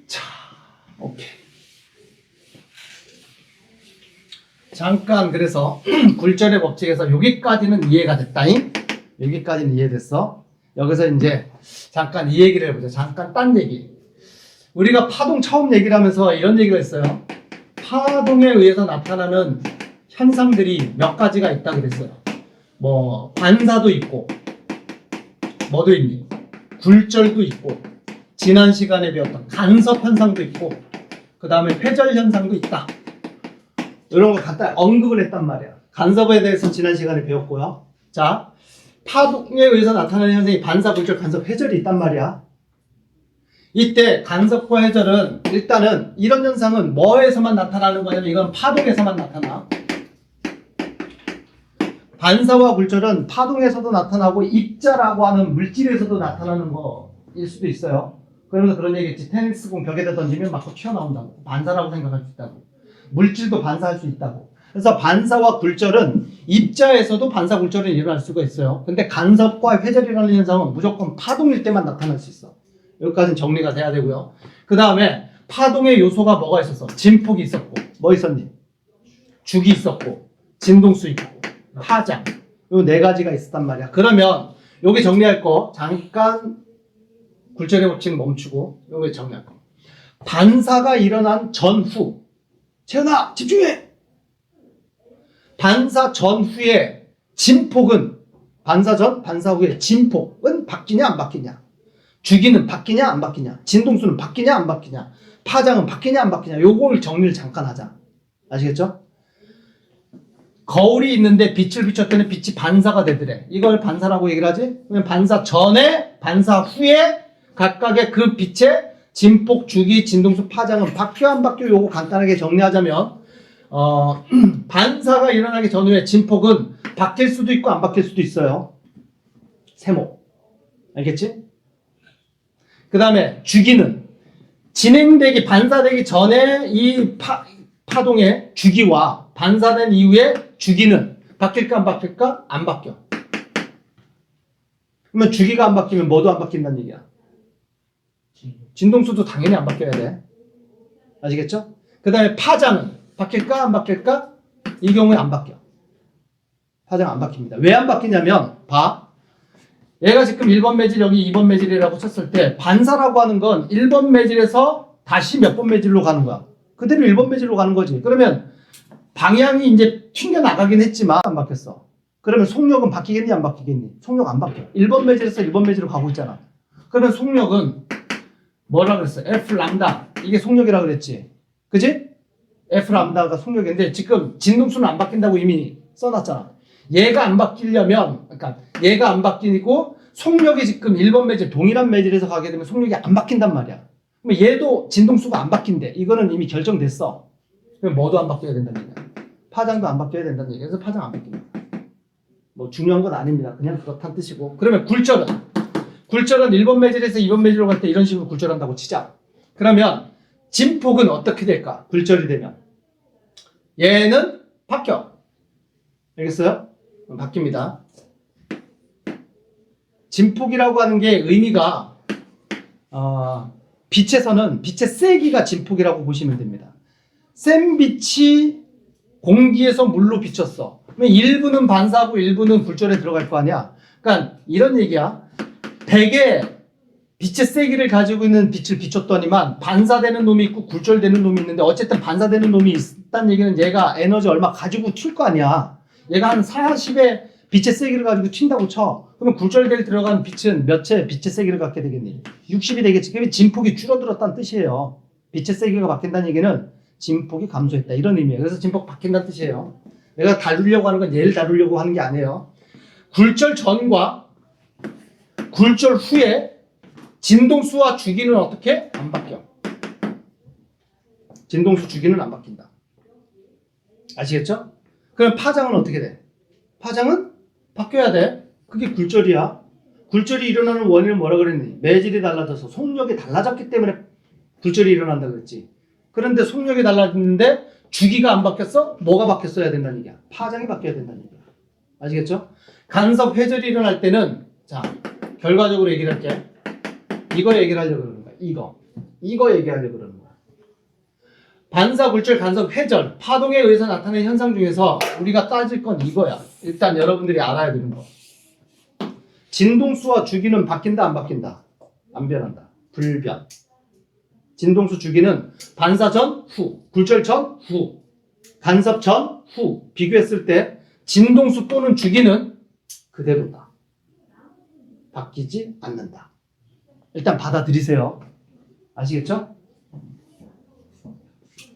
A: 자, 오케이. 잠깐 그래서 굴절의 법칙에서 여기까지는 이해가 됐다잉? 여기까지는 이해됐어? 여기서 이제 잠깐 이 얘기를 해보자. 잠깐 딴 얘기. 우리가 파동 처음 얘기를 하면서 이런 얘기를 했어요. 파동에 의해서 나타나는 현상들이 몇 가지가 있다 그랬어요. 뭐 반사도 있고 뭐도 있니? 굴절도 있고 지난 시간에 배웠던 간섭 현상도 있고 그 다음에 회절 현상도 있다. 이런 거 갖다 언급을 했단 말이야. 간섭에 대해서 지난 시간에 배웠고요. 자, 파동에 의해서 나타나는 현상이 반사, 굴절, 간섭, 회절이 있단 말이야. 이때 간섭과 회절은 일단은 이런 현상은 뭐에서만 나타나는 거냐면 이건 파동에서만 나타나. 반사와 굴절은 파동에서도 나타나고 입자라고 하는 물질에서도 나타나는 거일 수도 있어요. 그러면서 그런 얘기했지. 테니스공 벽에다 던지면 막 튀어나온다고. 반사라고 생각할 수 있다고. 물질도 반사할 수 있다고. 그래서 반사와 굴절은 입자에서도 반사 굴절이 일어날 수가 있어요. 근데 간섭과 회절이라는 현상은 무조건 파동일 때만 나타날 수 있어. 여기까지는 정리가 돼야 되고요. 그 다음에 파동의 요소가 뭐가 있었어? 진폭이 있었고 뭐 있었니? 죽이 있었고 진동수 있고 파장 요 네 가지가 있었단 말이야. 그러면 여기 정리할 거 잠깐 굴절의 법칙 멈추고 여기 정리할 거. 반사가 일어난 전후 채연아 집중해! 반사 전후의 진폭은 반사 전, 반사 후의 진폭은 바뀌냐 안 바뀌냐? 주기는 바뀌냐 안 바뀌냐? 진동수는 바뀌냐 안 바뀌냐? 파장은 바뀌냐 안 바뀌냐? 요걸 정리를 잠깐 하자. 아시겠죠? 거울이 있는데 빛을 비췄더니 빛이 반사가 되더래. 이걸 반사라고 얘기를 하지? 그러면 반사 전에, 반사 후에 각각의 그 빛의 진폭, 주기, 진동수, 파장은 바뀌어 안 바뀌어? 요거 간단하게 정리하자면 반사가 일어나기 전후에 진폭은 바뀔 수도 있고 안 바뀔 수도 있어요. 세모. 알겠지? 그 다음에 주기는 진행되기, 반사되기 전에 이 파동의 주기와 반사된 이후에 주기는 바뀔까 안 바뀔까? 안 바뀌어. 그러면 주기가 안 바뀌면 뭐도 안 바뀐다는 얘기야. 진동수도 당연히 안 바뀌어야 돼. 아시겠죠? 그 다음에 파장은 바뀔까 안 바뀔까? 이 경우에 안 바뀌어. 파장 안 바뀝니다. 왜 안 바뀌냐면 봐. 얘가 지금 1번 매질 여기 2번 매질이라고 쳤을 때 반사라고 하는 건 1번 매질에서 다시 몇 번 매질로 가는 거야. 그대로 1번 매질로 가는 거지. 그러면 방향이 이제 튕겨 나가긴 했지만 안 바뀌었어. 그러면 속력은 바뀌겠니 안 바뀌겠니? 속력 안 바뀌어. 1번 매질에서 1번 매질로 가고 있잖아. 그러면 속력은 뭐라 그랬어? F 람다. 이게 속력이라 그랬지. 그지? F 람다가 속력인데 지금 진동수는 안 바뀐다고 이미 써놨잖아. 얘가 안 바뀌려면, 그러니까 얘가 안 바뀌고 속력이 지금 1번 매질, 동일한 매질에서 가게 되면 속력이 안 바뀐단 말이야. 그럼 얘도 진동수가 안 바뀐대. 이거는 이미 결정됐어. 그럼 뭐도 안 바뀌어야 된다는 얘기야. 파장도 안 바뀌어야 된다는 얘기야. 그래서 파장 안 바뀝니다. 뭐 중요한 건 아닙니다. 그냥 그렇다는 뜻이고. 그러면 굴절은 1번 매질에서 2번 매질로 갈 때 이런 식으로 굴절한다고 치자. 그러면 진폭은 어떻게 될까? 굴절이 되면 얘는 바뀌어. 알겠어요? 바뀝니다. 진폭이라고 하는 게 의미가 빛에서는 빛의 세기가 진폭이라고 보시면 됩니다. 센 빛이 공기에서 물로 비쳤어. 그러면 일부는 반사하고 일부는 굴절에 들어갈 거 아니야. 그러니까 이런 얘기야. 대개 빛의 세기를 가지고 있는 빛을 비췄더니만 반사되는 놈이 있고 굴절되는 놈이 있는데 어쨌든 반사되는 놈이 있다는 얘기는 얘가 에너지 얼마 가지고 튈 거 아니야. 얘가 한 40의 빛의 세기를 가지고 튄다고 쳐. 그러면 굴절될 들어간 빛은 몇의 빛의 세기를 갖게 되겠니? 60이 되겠지. 그러면 진폭이 줄어들었다는 뜻이에요. 빛의 세기가 바뀐다는 얘기는 진폭이 감소했다. 이런 의미예요. 그래서 진폭 바뀐다는 뜻이에요. 내가 다루려고 하는 건 얘를 다루려고 하는 게 아니에요. 굴절 전과 굴절 후에 진동수와 주기는 어떻게? 안 바뀌어. 진동수 주기는 안 바뀐다. 아시겠죠? 그럼 파장은 어떻게 돼? 파장은 바뀌어야 돼. 그게 굴절이야. 굴절이 일어나는 원인은 뭐라 그랬니? 매질이 달라져서 속력이 달라졌기 때문에 굴절이 일어난다 그랬지. 그런데 속력이 달라졌는데 주기가 안 바뀌었어? 뭐가 바뀌었어야 된다는 얘기야? 파장이 바뀌어야 된다는 얘기야. 아시겠죠? 간섭 회절이 일어날 때는 자 결과적으로 얘기를 할게. 이거 얘기를 하려고 그러는 거야. 이거 얘기하려고 그러는 거야. 반사, 굴절, 간섭, 회절, 파동에 의해서 나타나는 현상 중에서 우리가 따질 건 이거야. 일단 여러분들이 알아야 되는 거. 진동수와 주기는 바뀐다 안 바뀐다? 안 변한다. 불변. 진동수 주기는 반사 전, 후, 굴절 전, 후, 간섭 전, 후 비교했을 때 진동수 또는 주기는 그대로다. 바뀌지 않는다. 일단 받아들이세요. 아시겠죠?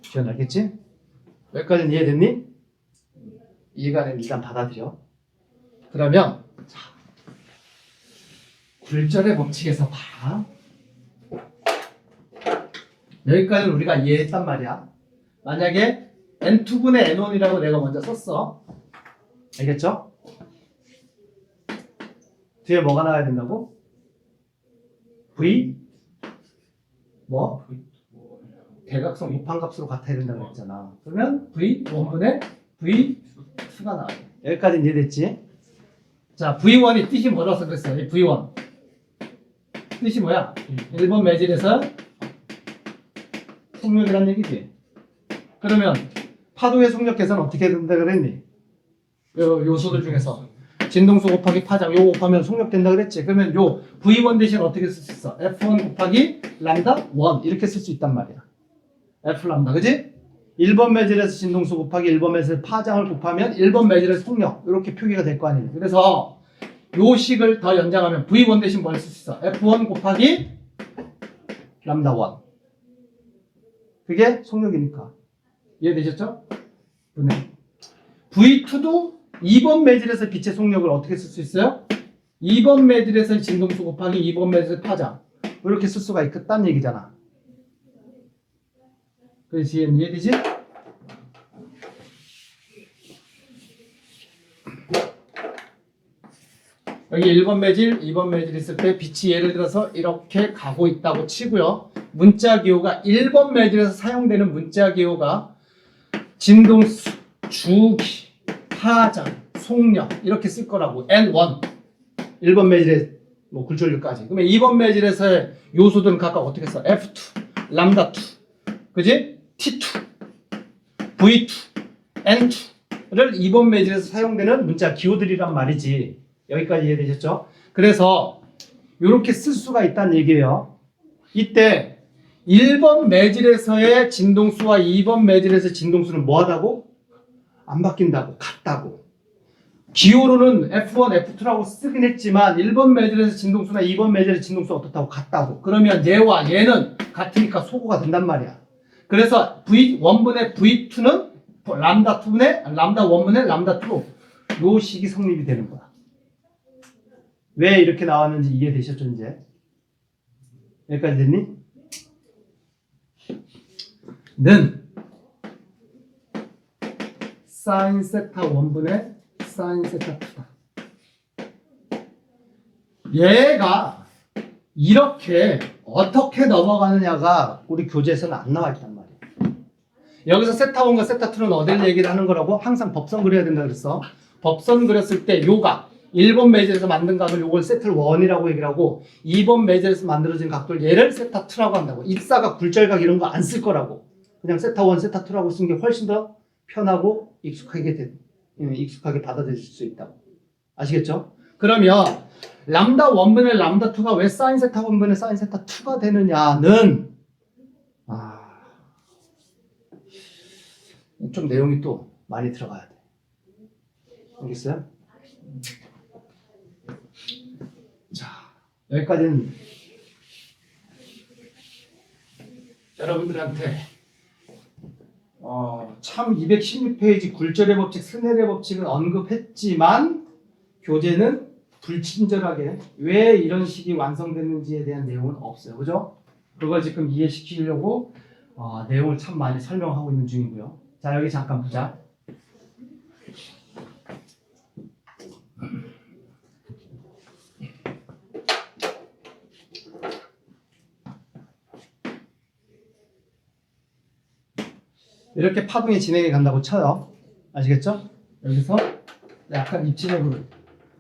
A: 지원 알겠지? 여기까지는 이해됐니? 이해가 되면 일단 받아들여. 그러면 자, 굴절의 법칙에서 봐. 여기까지는 우리가 이해했단 말이야. 만약에 N2분의 N1이라고 내가 먼저 썼어. 알겠죠? 뒤에 뭐가 나와야 된다고? V? 뭐? 대각선 이판값으로 같아야 된다고 했잖아. 그러면 V1분의 V2가 나와요. 여기까지는 이해됐지? 자, V1이 뜻이 뭐라서 그랬어요? 이 V1 뜻이 뭐야? 1번 매질에서 속력이란 얘기지. 그러면 파동의 속력 계산 어떻게 된다 그랬니? 요소들 중에서 진동수 곱하기 파장 요거 곱하면 속력 된다 그랬지. 그러면 요 V1 대신 어떻게 쓸 수 있어? F1 곱하기 람다 1 이렇게 쓸 수 있단 말이야. F 람다 그지? 1번 매질에서 진동수 곱하기 1번 매질 파장을 곱하면 1번 매질의 속력 이렇게 표기가 될 거 아니에요. 그래서 요 식을 더 연장하면 V1 대신 뭘 쓸 수 있어? F1 곱하기 람다 1 그게 속력이니까. 이해되셨죠? 분해. V2도 2번 매질에서 빛의 속력을 어떻게 쓸 수 있어요? 2번 매질에서 진동수 곱하기 2번 매질 파장 이렇게 쓸 수가 있겠다는 얘기잖아. 그래서 이해되지? 여기 1번 매질, 2번 매질 있을 때 빛이 예를 들어서 이렇게 가고 있다고 치고요. 문자 기호가 1번 매질에서 사용되는 문자 기호가 진동수, 주기, 파장, 속력 이렇게 쓸 거라고. N1 1번 매질에 뭐 굴절률까지. 그러면 2번 매질에서의 요소들은 각각 어떻게 써? F2, 람다 2, 그지? T2, V2, N2를 2번 매질에서 사용되는 문자 기호들이란 말이지. 여기까지 이해되셨죠? 그래서 이렇게 쓸 수가 있다는 얘기예요. 이때 1번 매질에서의 진동수와 2번 매질에서의 진동수는 뭐하다고? 안 바뀐다고. 같다고. 기호로는 F1, F2라고 쓰긴 했지만 1번 매질에서 진동수나 2번 매질의 진동수가 어떻다고 같다고. 그러면 얘와 얘는 같으니까 소거가 된단 말이야. 그래서 V1분의 V2는 람다 2분의 람다 1분의 람다 2. 요 식이 성립이 되는 거야. 왜 이렇게 나왔는지 이해되셨죠 이제? 여기까지 됐니? 는 사인 세타 1분의 사인 세타 2다. 얘가 이렇게 어떻게 넘어가느냐가 우리 교재에서는 안 나와 있단 말이야. 여기서 세타 1과 세타 2는 어딜 얘기를 하는 거라고? 항상 법선 그려야 된다 그랬어. 법선 그렸을 때 요각 1번 매질에서 만든 각을 요걸 세타 1이라고 얘기를 하고 2번 매질에서 만들어진 각들 얘를 세타 2라고 한다고. 입사각, 굴절각 이런 거 안 쓸 거라고. 그냥 세타 1, 세타 2라고 쓰는 게 훨씬 더 편하고 익숙하게 받아들일 수 있다고. 아시겠죠? 그러면 람다 1분의 람다 2가 왜 사인 세타 1분의 사인 세타 2가 되느냐는 좀 내용이 또 많이 들어가야 돼. 알겠어요? 자, 여기까지는 여러분들한테 참 216페이지 굴절의 법칙, 스넬의 법칙은 언급했지만 교재는 불친절하게 왜 이런 식이 완성됐는지에 대한 내용은 없어요. 그죠? 그걸 지금 이해시키려고 내용을 참 많이 설명하고 있는 중이고요. 자, 여기 잠깐 보자. 이렇게 파동이 진행해 간다고 쳐요. 아시겠죠? 여기서 약간 입체적으로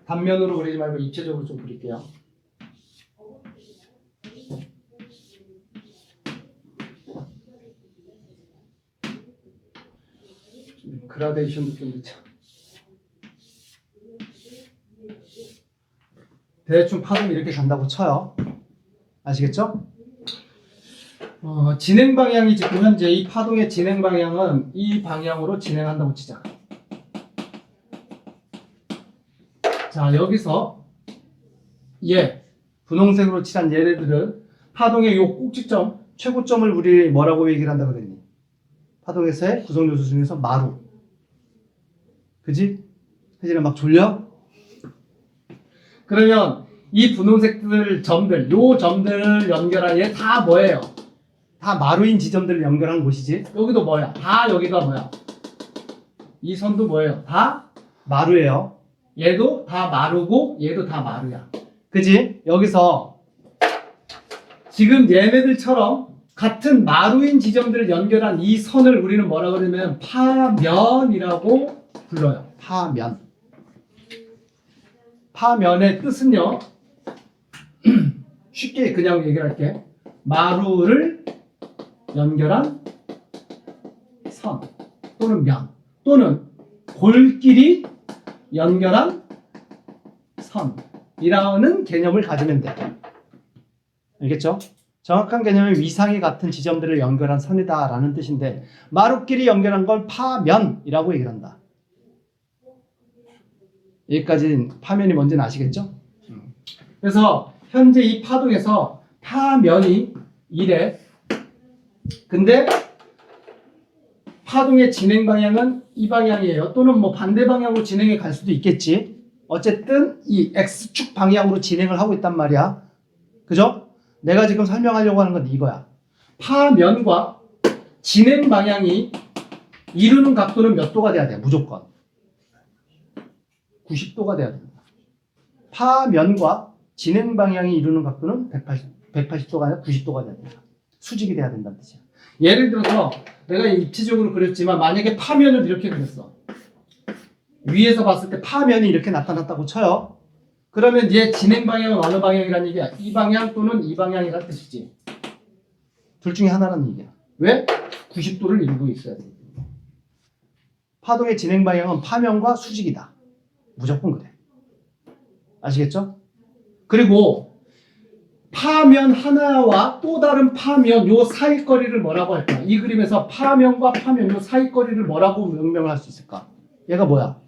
A: 단면으로 그리지 말고 입체적으로 좀 그릴게요. 그라데이션도 좀 넣자. 대충 파동이 이렇게 간다고 쳐요. 아시겠죠? 진행 방향이 지금 현재 이 파동의 진행 방향은 이 방향으로 진행한다고 치자. 자, 여기서 분홍색으로 칠한 얘네들은 파동의 요 꼭지점, 최고점을 우리 뭐라고 얘기를 한다고 그랬니? 파동에서의 구성요소 중에서 마루. 그지? 혜진아 막 졸려? 그러면 이 분홍색들 점들, 요 점들을 연결한 얘 다 뭐예요? 다 마루인 지점들을 연결한 곳이지. 여기도 뭐야? 다 여기가 뭐야? 이 선도 뭐예요? 다 마루예요. 얘도 다 마루고 얘도 다 마루야. 그지? 여기서 지금 얘네들처럼 같은 마루인 지점들을 연결한 이 선을 우리는 뭐라 그러냐면 파면이라고 불러요. 파면. 파면의 뜻은요. 쉽게 그냥 얘기할게. 마루를 연결한 선 또는 면 또는 골끼리 연결한 선이라는 개념을 가지면 돼. 알겠죠? 정확한 개념은 위상이 같은 지점들을 연결한 선이다라는 뜻인데 마루끼리 연결한 걸 파면이라고 얘기를 한다. 여기까지 파면이 뭔지는 아시겠죠? 그래서 현재 이 파동에서 파면이 이래. 근데 파동의 진행 방향은 이 방향이에요. 또는 뭐 반대 방향으로 진행해 갈 수도 있겠지. 어쨌든 이 X축 방향으로 진행을 하고 있단 말이야. 그죠? 내가 지금 설명하려고 하는 건 이거야. 파면과 진행 방향이 이루는 각도는 몇 도가 돼야 돼? 무조건 90도가 돼야 된다. 파면과 진행 방향이 이루는 각도는 180도가 아니라 90도가 돼야 된다. 수직이 돼야 된다는 뜻이야. 예를 들어서 내가 입체적으로 그렸지만 만약에 파면을 이렇게 그렸어. 위에서 봤을 때 파면이 이렇게 나타났다고 쳐요. 그러면 얘 진행 방향은 어느 방향이라는 얘기야? 이 방향 또는 이 방향이라는 뜻이지. 둘 중에 하나라는 얘기야. 왜? 90도를 이루고 있어야 돼. 파동의 진행 방향은 파면과 수직이다. 무조건 그래. 아시겠죠? 그리고 파면 하나와 또 다른 파면 요 사이거리를 뭐라고 할까? 이 그림에서 파면과 파면 요 사이거리를 뭐라고 명명할 수 있을까? 얘가 뭐야?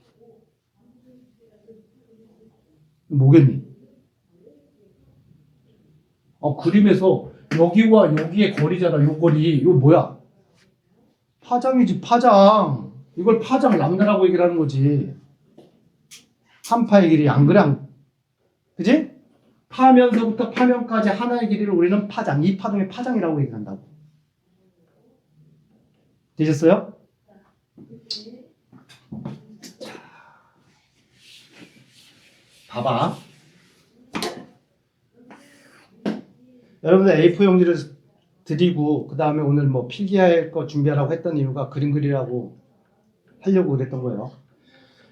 A: 뭐겠니? 그림에서 여기와 여기의 거리잖아. 요 거리. 이거 뭐야? 파장이지, 파장. 이걸 파장 람다라고 얘기를 하는 거지. 한 파의 길이 안 그래? 그지? 파면서부터 파면까지 하나의 길이를 우리는 파장, 이 파동의 파장이라고 얘기한다고. 되셨어요? 봐봐. 여러분들 A4 용지를 드리고 그 다음에 오늘 뭐 필기할 거 준비하라고 했던 이유가 그림 그리라고 하려고 그랬던 거예요.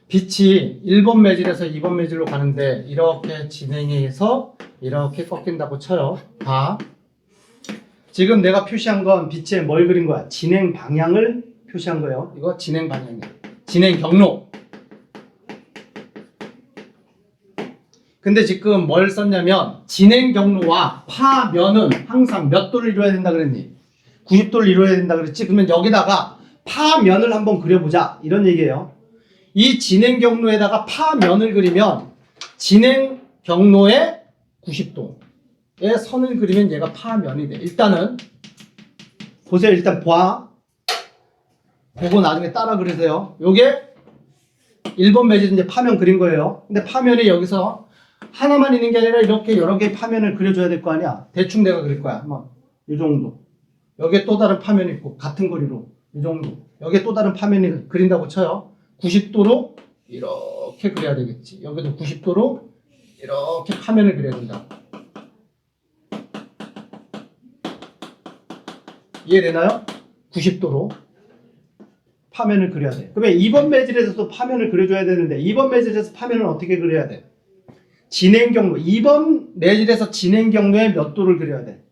A: 빛이 1번 매질에서 2번 매질로 가는데 이렇게 진행해서 이렇게 꺾인다고 쳐요. 봐. 지금 내가 표시한 건 빛에 뭘 그린 거야? 진행 방향을 표시한 거예요. 이거 진행 방향이야. 진행 경로. 근데 지금 뭘 썼냐면 진행 경로와 파면은 항상 몇 도를 이루어야 된다 그랬니? 90도를 이루어야 된다 그랬지? 그러면 여기다가 파면을 한번 그려보자. 이런 얘기예요. 이 진행 경로에다가 파면을 그리면 진행 경로에 90도의 선을 그리면 얘가 파면이 돼. 일단은 보세요. 일단 봐. 보고 나중에 따라 그리세요. 요게 1번 매질 이제 파면 그린 거예요. 근데 파면이 여기서 하나만 있는 게 아니라 이렇게 여러 개의 파면을 그려줘야 될 거 아니야. 대충 내가 그릴 거야. 한번 이 정도. 여기에 또 다른 파면이 있고 같은 거리로 이 정도. 여기에 또 다른 파면이 그린다고 쳐요. 90도로 이렇게 그려야 되겠지. 여기도 90도로 이렇게 파면을 그려야 된다. 이해되나요? 90도로 파면을 그려야 돼. 그러면 2번 매질에서도 파면을 그려줘야 되는데 2번 매질에서 파면을 어떻게 그려야 돼? 진행 경로, 2번 매질에서 진행 경로에 몇 도를 그려야 돼?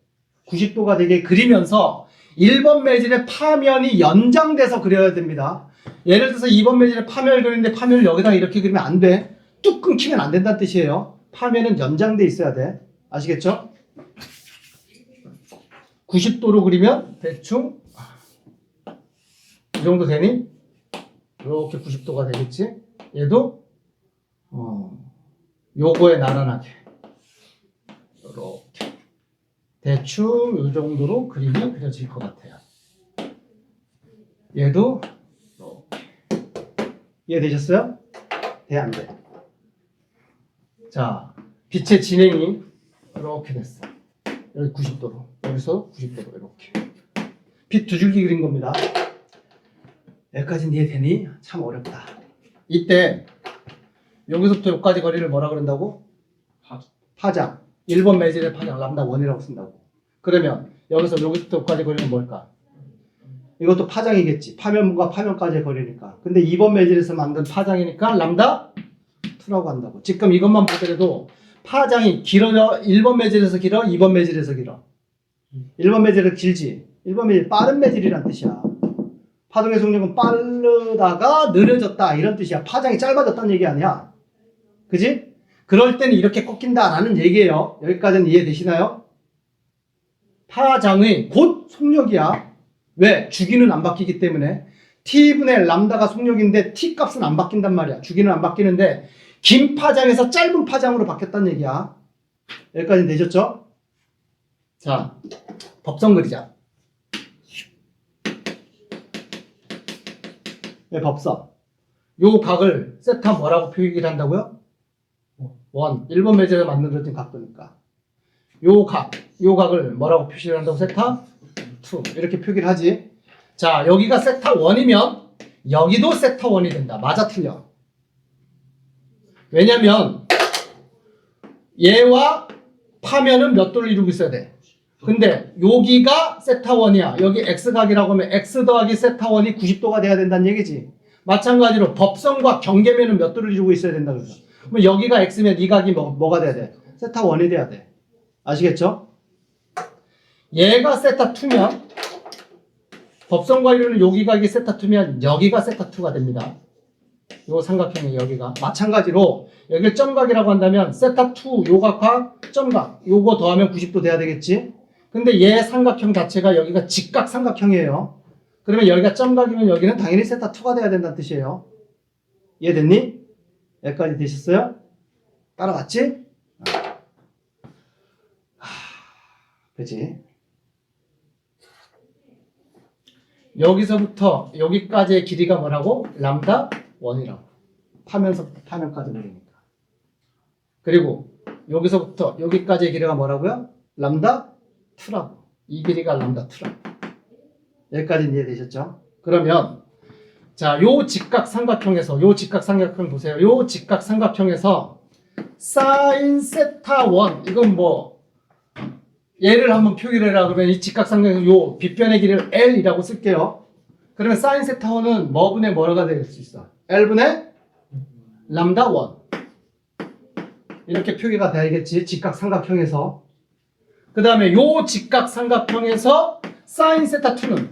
A: 90도가 되게 그리면서 1번 매질의 파면이 연장돼서 그려야 됩니다. 예를 들어서 2번 매질에 파면을 그리는데 파면을 여기다가 이렇게 그리면 안 돼. 뚝 끊기면 안 된다는 뜻이에요. 파면은 연장돼 있어야 돼. 아시겠죠? 90도로 그리면 대충 이 정도 되니? 이렇게 90도가 되겠지? 얘도 요거에 나란하게 이렇게 대충 이 정도로 그림이 그려질 것 같아요. 얘도 이렇게. 이해되셨어요? 돼, 안 돼? 자, 빛의 진행이 이렇게 됐어. 여기 90도로, 여기서 90도로 이렇게. 빛 두 줄기 그린 겁니다. 여기까지는 이해되니? 참 어렵다. 이때 여기서부터 여기까지 거리를 뭐라 그런다고? 파장. 1번 매질의 파장 람다 1이라고 쓴다고. 그러면 여기서 여기서부터 여기까지 거리는 뭘까? 이것도 파장이겠지. 파면과 파면까지의 거리니까. 근데 2번 매질에서 만든 파장이니까 람다 2라고 한다고. 지금 이것만 보더라도 파장이 길어져. 1번 매질에서 길어, 2번 매질에서 길어. 1번 매질은 길지. 1번 매질 빠른 매질이란 뜻이야. 파동의 속력은 빠르다가 느려졌다 이런 뜻이야. 파장이 짧아졌다는 얘기 아니야. 그지? 그럴 때는 이렇게 꺾인다라는 얘기예요. 여기까지는 이해되시나요? 파장의 곧 속력이야. 왜? 주기는 안 바뀌기 때문에. T분의 람다가 속력인데 T 값은 안 바뀐단 말이야. 주기는 안 바뀌는데 긴 파장에서 짧은 파장으로 바뀌었다는 얘기야. 여기까지는 되셨죠? 자, 법성 그리자. 네, 법성. 요 각을 세타 뭐라고 표기를 한다고요? 1번 매질에 만들어진 각도니까. 요 각을 뭐라고 표시를 한다고? 세타 2. 이렇게 표기를 하지. 자, 여기가 세타 1이면 여기도 세타 1이 된다. 맞아, 틀려? 왜냐면 얘와 파면은 몇 도를 이루고 있어야 돼? 근데 여기가 세타 1이야. 여기 X각이라고 하면 X 더하기 세타 1이 90도가 돼야 된다는 얘기지. 마찬가지로 법성과 경계면은 몇 도를 이루고 있어야 된다 그래서. 그럼 여기가 X면 이 각이 뭐가 돼야 돼? 세타 1이 돼야 돼. 아시겠죠? 얘가 세타 2면 법성과 이루는 여기 각이 세타 2면 여기가 세타 2가 됩니다. 요 삼각형의 여기가. 마찬가지로 여기를 점각이라고 한다면 세타 2 요 각과 점각 요거 더하면 90도 돼야 되겠지. 근데 얘 삼각형 자체가 여기가 직각 삼각형이에요. 그러면 여기가 점각이면 여기는 당연히 세타 2가 돼야 된다는 뜻이에요. 이해됐니? 여기까지 되셨어요? 따라왔지? 그치? 여기서부터 여기까지의 길이가 뭐라고? 람다 1이라고. 파면서부터 파면까지 내리니까. 그리고 여기서부터 여기까지의 길이가 뭐라고요? 람다 2라고. 이 길이가 람다 2라고. 여기까지 이해되셨죠? 그러면 자, 요 직각삼각형에서 요 직각삼각형 보세요. 요 직각삼각형에서 사인 세타 1 이건 뭐 얘를 한번 표기를 해라 그러면 이 직각삼각형 요 빗변의 길이를 L이라고 쓸게요. 그러면 사인 세타 1은 뭐분의 뭐가 될 수 있어? L분의 람다 1 이렇게 표기가 돼야겠지. 직각삼각형에서. 그 다음에 요 직각삼각형에서 사인 세타 2는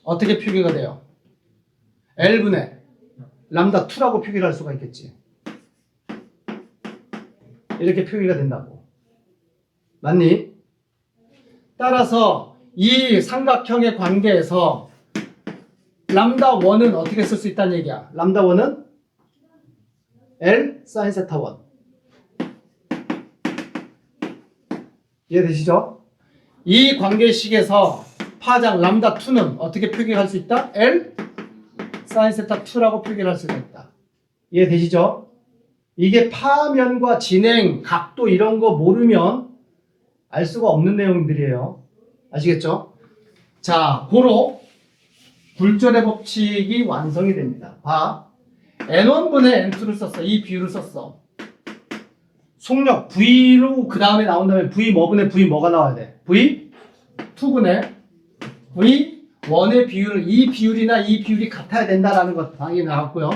A: 어떻게 표기가 돼요? L분의 람다 2라고 표기를 할 수가 있겠지. 이렇게 표기가 된다고. 맞니? 따라서 이 삼각형의 관계에서 람다 1은 어떻게 쓸 수 있다는 얘기야? 람다 1은 L 사인 세타 1. 이해되시죠? 이 관계식에서 파장 람다 2는 어떻게 표기할 수 있다? L 사인 세타 2라고 표기를 할 수가 있다. 이해되시죠? 이게 파면과 진행, 각도 이런 거 모르면 알 수가 없는 내용들이에요. 아시겠죠? 자, 고로 굴절의 법칙이 완성이 됩니다. 봐. N1분의 N2를 썼어. 이 비율을 썼어. 속력 V로 그 다음에 나온다면 V 뭐분의 V 뭐가 나와야 돼? V 2분의 V 1의 비율, 이 비율이나 이 비율이 같아야 된다라는 것 당연히 나왔고요.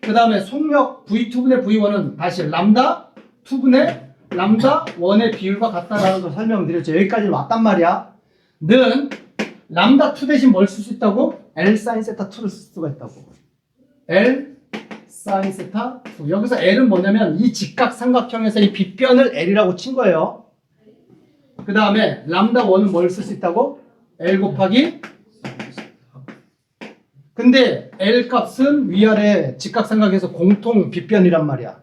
A: 그 다음에 속력 V2분의 V1은 다시 람다 2분의 람다 1의 비율과 같다라는 걸 설명드렸죠. 여기까지 왔단 말이야. 는 람다 2 대신 뭘 쓸 수 있다고? L 사인 세타 2를 쓸 수가 있다고. L 사인 세타 2. 여기서 L은 뭐냐면 이 직각삼각형에서 이 빗변을 L이라고 친 거예요. 그 다음에 람다 1은 뭘 쓸 수 있다고? L 곱하기. 근데 L 값은 위아래 직각삼각에서 공통 빗변이란 말이야.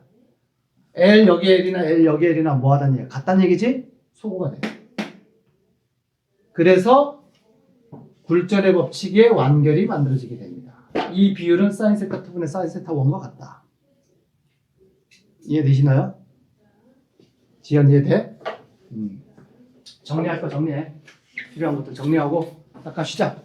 A: L 여기 L이나 L 여기 L이나 뭐 하다는 얘기야? 같다는 얘기지? 소구가 돼. 그래서 굴절의 법칙의 완결이 만들어지게 됩니다. 이 비율은 사인 세타 2분의 사인 세타 1과 같다. 이해되시나요? 지연 이해돼? 정리할 거 정리해. 필요한 것들 정리하고 잠깐 쉬자.